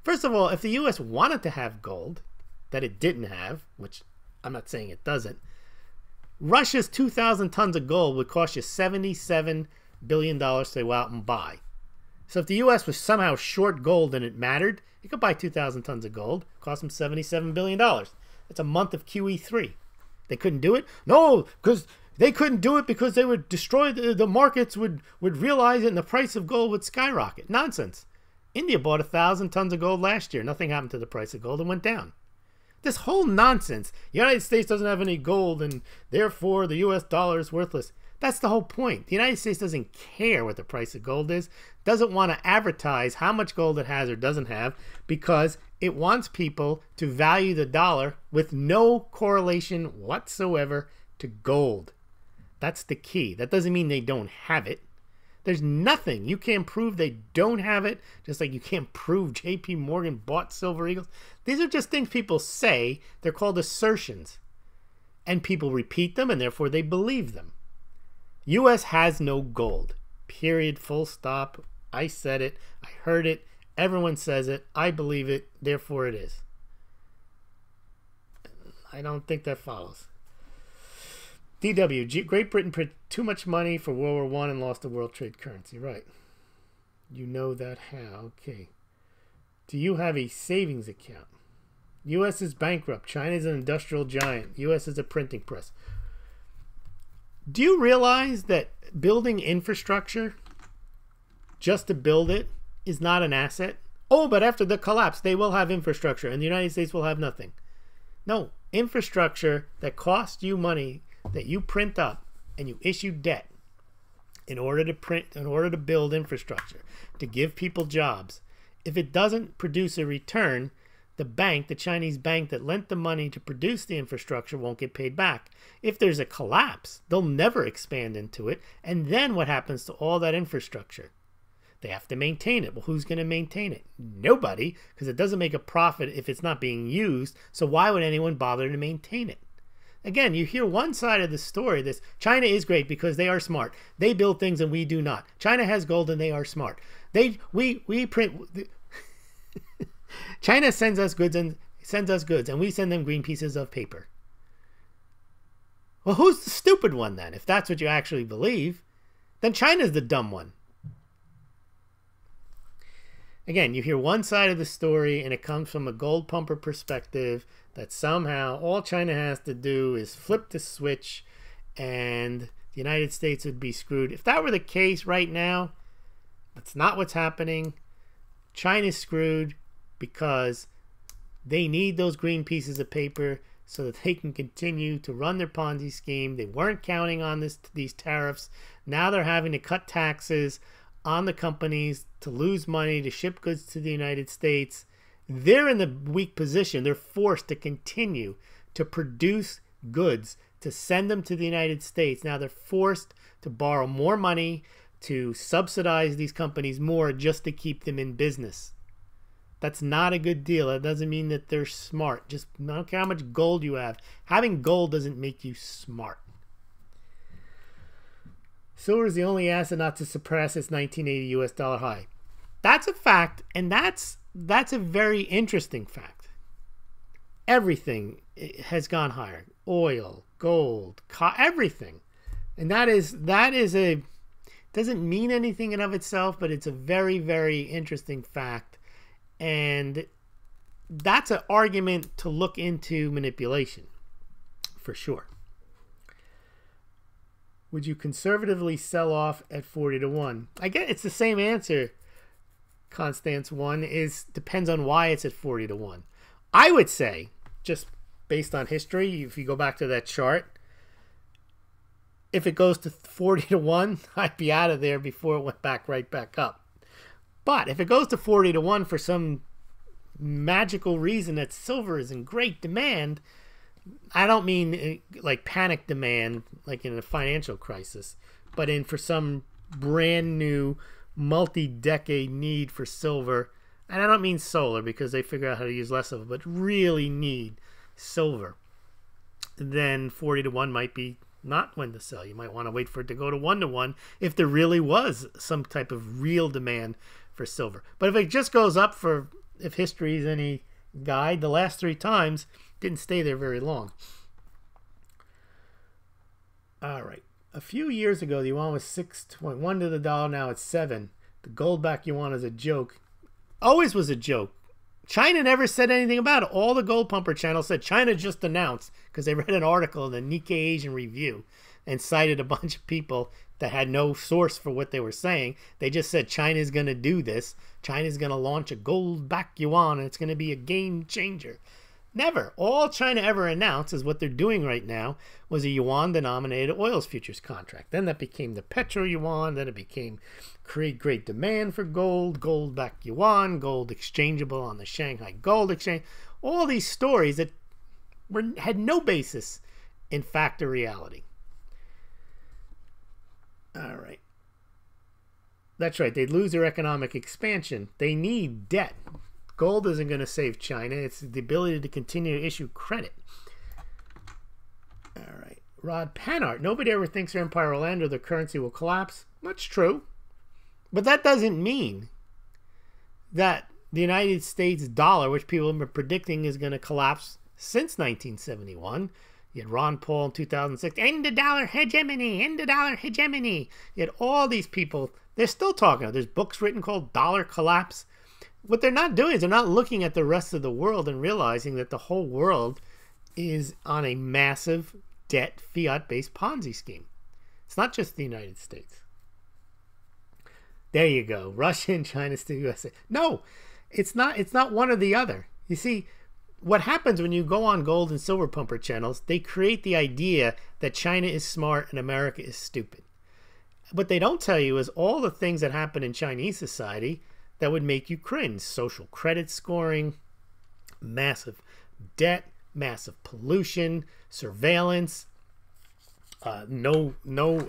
First of all, if the U.S. wanted to have gold that it didn't have, which I'm not saying it doesn't, Russia's 2,000 tons of gold would cost you $77 billion to go out and buy. So if the U.S. was somehow short gold and it mattered, it could buy 2,000 tons of gold. Cost them $77 billion. That's a month of QE3. They couldn't do it? No, because they couldn't do it because they would destroy the markets, would realize it, and the price of gold would skyrocket. Nonsense. India bought 1,000 tons of gold last year. Nothing happened to the price of gold and went down. This whole nonsense. The United States doesn't have any gold and therefore the U.S. dollar is worthless. That's the whole point. The United States doesn't care what the price of gold is, doesn't want to advertise how much gold it has or doesn't have, because it wants people to value the dollar with no correlation whatsoever to gold. That's the key. That doesn't mean they don't have it. There's nothing. You can't prove they don't have it, just like you can't prove JP Morgan bought Silver Eagles. These are just things people say. They're called assertions. And people repeat them, and therefore they believe them. U.S. has no gold. Period. Full stop. I said it. I heard it. Everyone says it. I believe it. Therefore it is. I don't think that follows. DW. Great Britain printed too much money for World War I and lost the world trade currency. Right. You know that how. Okay. Do you have a savings account? U.S. is bankrupt. China is an industrial giant. U.S. is a printing press. Do you realize that building infrastructure, just to build it, is not an asset? Oh, but after the collapse, they will have infrastructure, and the United States will have nothing. No, infrastructure that costs you money, that you print up, and you issue debt in order to build infrastructure, to give people jobs. If it doesn't produce a return, the bank, the Chinese bank that lent the money to produce the infrastructure, won't get paid back. If there's a collapse, they'll never expand into it. And then what happens to all that infrastructure? They have to maintain it. Well, who's going to maintain it? Nobody, because it doesn't make a profit if it's not being used. So why would anyone bother to maintain it? Again, you hear one side of the story. This China is great because they are smart. They build things and we do not. China has gold and they are smart. We print. China sends us goods and we send them green pieces of paper. Well, who's the stupid one then? If that's what you actually believe, then China's the dumb one. Again, you hear one side of the story and it comes from a gold pumper perspective that somehow all China has to do is flip the switch and the United States would be screwed. If that were the case right now, that's not what's happening. China's screwed because they need those green pieces of paper so that they can continue to run their Ponzi scheme. They weren't counting on these tariffs. Now they're having to cut taxes on the companies to lose money to ship goods to the United States. They're in the weak position. They're forced to continue to produce goods to send them to the United States. Now they're forced to borrow more money to subsidize these companies more just to keep them in business. That's not a good deal. That doesn't mean that they're smart. Just I don't care how much gold you have. Having gold doesn't make you smart. Silver is the only asset not to suppress its 1980 US dollar high. That's a fact, and that's a very interesting fact. Everything has gone higher. Oil, gold, everything. And that is a doesn't mean anything in of itself, but it's a very, very interesting fact. And that's an argument to look into manipulation, for sure. Would you conservatively sell off at 40 to 1? I get it's the same answer. Constance 1 depends on why it's at 40 to 1. I would say, just based on history, if you go back to that chart, if it goes to 40 to 1, I'd be out of there before it went right back up. But if it goes to 40 to 1 for some magical reason that silver is in great demand, I don't mean like panic demand, like in a financial crisis, but for some brand new multi-decade need for silver. And I don't mean solar because they figure out how to use less of it, but really need silver. Then 40 to 1 might be not when to sell. You might want to wait for it to go to 1 to 1 if there really was some type of real demand for silver. But if it just goes up if history is any guide, the last 3 times didn't stay there very long. All right. A few years ago, the yuan was 6.1 to the dollar. Now it's 7. The gold-backed yuan is a joke. Always was a joke. China never said anything about it. All the gold pumper channels said China just announced because they read an article in the Nikkei Asian Review and cited a bunch of people that had no source for what they were saying. They just said China's going to do this. China's going to launch a gold-backed yuan and it's going to be a game changer. Never. All China ever announced is what they're doing right now was a yuan-denominated oils futures contract. Then that became the petro yuan. Then it became create great demand for gold, gold-backed yuan, gold exchangeable on the Shanghai Gold Exchange. All these stories that had no basis in fact or reality. All right. That's right. They'd lose their economic expansion. They need debt. Gold isn't going to save China. It's the ability to continue to issue credit. All right. Rod Panart, nobody ever thinks their empire will end or the currency will collapse. That's true. But that doesn't mean that the United States dollar, which people have been predicting is going to collapse since 1971. You had Ron Paul in 2006, end the dollar hegemony, end the dollar hegemony. You had all these people, they're still talking. There's books written called Dollar Collapse. What they're not doing is they're not looking at the rest of the world and realizing that the whole world is on a massive debt fiat-based Ponzi scheme. It's not just the United States. There you go. Russia and China to USA. No, it's not one or the other. You see, what happens when you go on gold and silver pumper channels, they create the idea that China is smart and America is stupid. What they don't tell you is all the things that happen in Chinese society that would make you cringe. Social credit scoring, massive debt, massive pollution, surveillance, no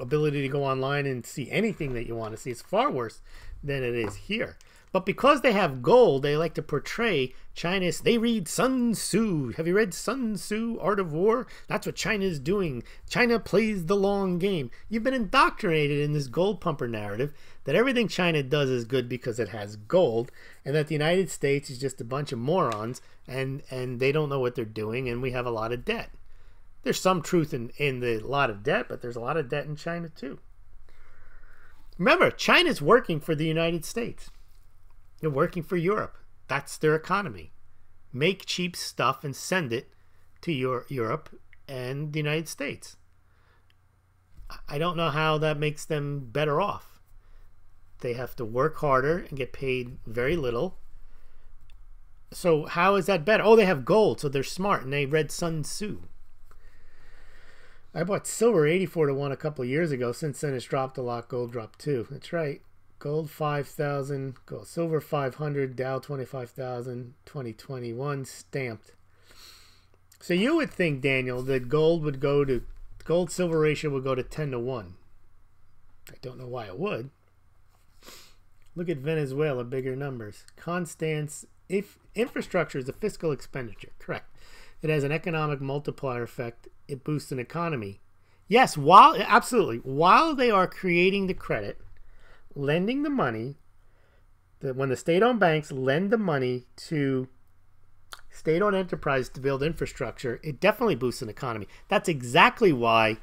ability to go online and see anything that you want to see. It's far worse than it is here. But because they have gold, they like to portray China. They read Sun Tzu. Have you read Sun Tzu, Art of War? That's what China is doing. China plays the long game. You've been indoctrinated in this gold pumper narrative that everything China does is good because it has gold, and that the United States is just a bunch of morons and they don't know what they're doing, and we have a lot of debt. There's some truth in the lot of debt, but there's a lot of debt in China too. Remember, China's working for the United States. They're working for Europe. That's their economy. Make cheap stuff and send it to Europe and the United States. I don't know how that makes them better off. They have to work harder and get paid very little. So how is that better? Oh, they have gold, so they're smart, and they read Sun Tzu. I bought silver 84 to 1 a couple of years ago. Since then, it's dropped a lot. Gold dropped too. That's right. Gold 5,000, gold, silver 500, Dow 25,000, 2021 stamped. So you would think, Daniel, that gold silver ratio would go to 10 to 1. I don't know why it would. Look at Venezuela, bigger numbers. Constance, if infrastructure is a fiscal expenditure, correct. It has an economic multiplier effect. It boosts an economy. Yes, absolutely. While they are creating the credit, lending the money, when the state-owned banks lend the money to state-owned enterprise to build infrastructure, it definitely boosts an economy. That's exactly why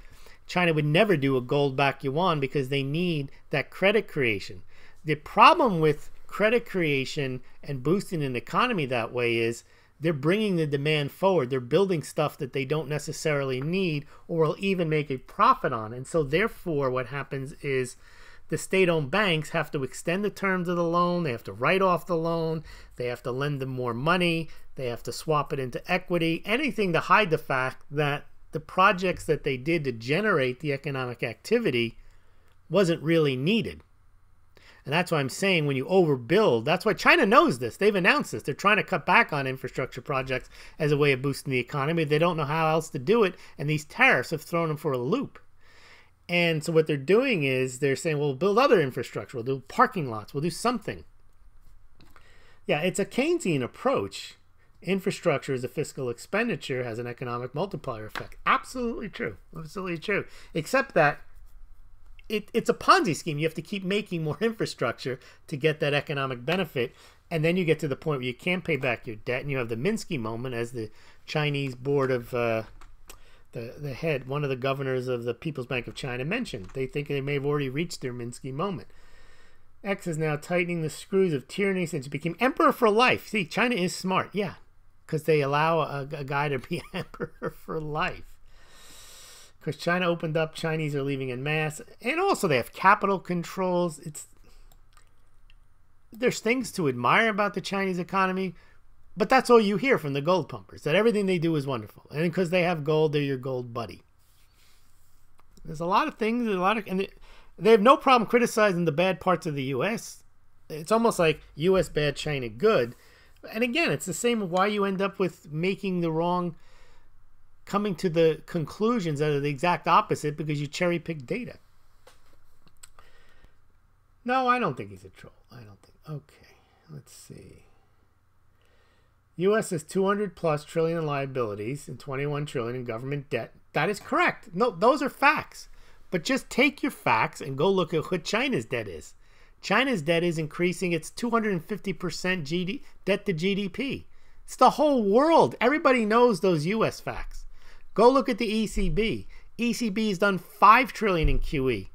China would never do a gold-backed yuan, because they need that credit creation. The problem with credit creation and boosting an economy that way is they're bringing the demand forward. They're building stuff that they don't necessarily need or will even make a profit on. And so therefore what happens is the state-owned banks have to extend the terms of the loan. They have to write off the loan. They have to lend them more money. They have to swap it into equity. Anything to hide the fact that the projects that they did to generate the economic activity wasn't really needed. And that's why I'm saying when you overbuild, that's why China knows this. They've announced this. They're trying to cut back on infrastructure projects as a way of boosting the economy. They don't know how else to do it, and these tariffs have thrown them for a loop. And so what they're doing is they're saying, well, we'll build other infrastructure. We'll do parking lots. We'll do something. Yeah, it's a Keynesian approach. Infrastructure is a fiscal expenditure, has an economic multiplier effect. Absolutely true. Absolutely true. Except that it's a Ponzi scheme. You have to keep making more infrastructure to get that economic benefit. And then you get to the point where you can't pay back your debt. And you have the Minsky moment, as the Chinese board of the head, one of the governors of the People's Bank of China mentioned. They think they may have already reached their Minsky moment. X is now tightening the screws of tyranny since it became emperor for life. See, China is smart. Yeah, because they allow a guy to be emperor for life. Because China opened up, Chinese are leaving en masse. And also they have capital controls. There's things to admire about the Chinese economy, but that's all you hear from the gold pumpers, that everything they do is wonderful. And because they have gold, they're your gold buddy. There's a lot of things, and they have no problem criticizing the bad parts of the U.S. It's almost like U.S. bad, China good. And again, it's the same why you end up with making the wrong, coming to the conclusions that are the exact opposite because you cherry pick data. No, I don't think he's a troll. I don't think. Okay, let's see. U.S. has 200 plus trillion in liabilities and 21 trillion in government debt. That is correct. No, those are facts. But just take your facts and go look at what China's debt is. China's debt is increasing. It's 250% debt to GDP. It's the whole world. Everybody knows those U.S. facts. Go look at the ECB. ECB has done $5 trillion in QE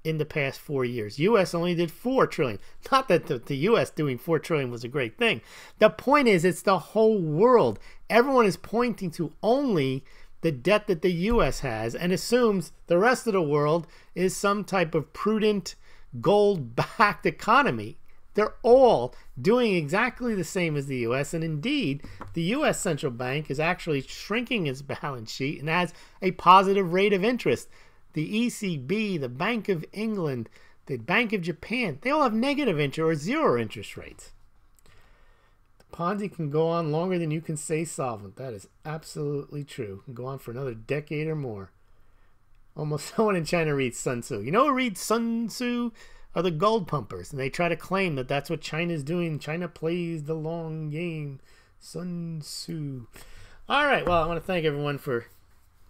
in the past 4 years. U.S. only did $4 trillion. Not that the U.S. doing $4 trillion was a great thing. The point is, it's the whole world. Everyone is pointing to only the debt that the U.S. has and assumes the rest of the world is some type of prudent, gold-backed economy. They're all doing exactly the same as the U.S. And indeed, the U.S. central bank is actually shrinking its balance sheet and has a positive rate of interest. The ECB, the Bank of England, the Bank of Japan, they all have negative interest or zero interest rates. The Ponzi can go on longer than you can stay solvent. That is absolutely true. It can go on for another decade or more. Almost no one in China reads Sun Tzu. You know who reads Sun Tzu? Are the gold pumpers. And they try to claim that that's what China is doing. China plays the long game. Sun Tzu. All right. Well, I want to thank everyone for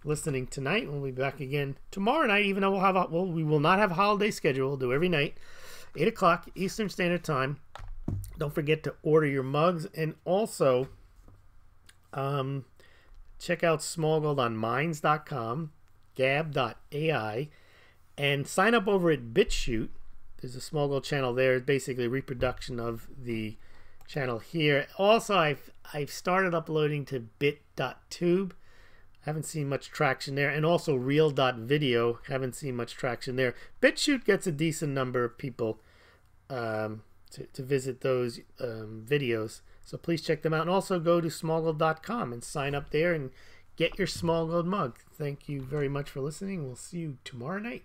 listening tonight. We'll be back again tomorrow night, even though we will not have a holiday schedule. We'll do every night, 8 o'clock Eastern Standard Time. Don't forget to order your mugs. And also, check out Smaulgld on minds.com. gab.ai, and sign up over at BitChute. There's a Smaulgld channel there. It's basically a reproduction of the channel here. Also, I've started uploading to bit.tube. Haven't seen much traction there. And also real.video. Haven't seen much traction there. BitChute gets a decent number of people to visit those videos. So please check them out. And also go to smaulgld.com and sign up there and get your Smaulgld mug. Thank you very much for listening. We'll see you tomorrow night.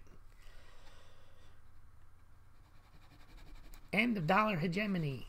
End of dollar hegemony.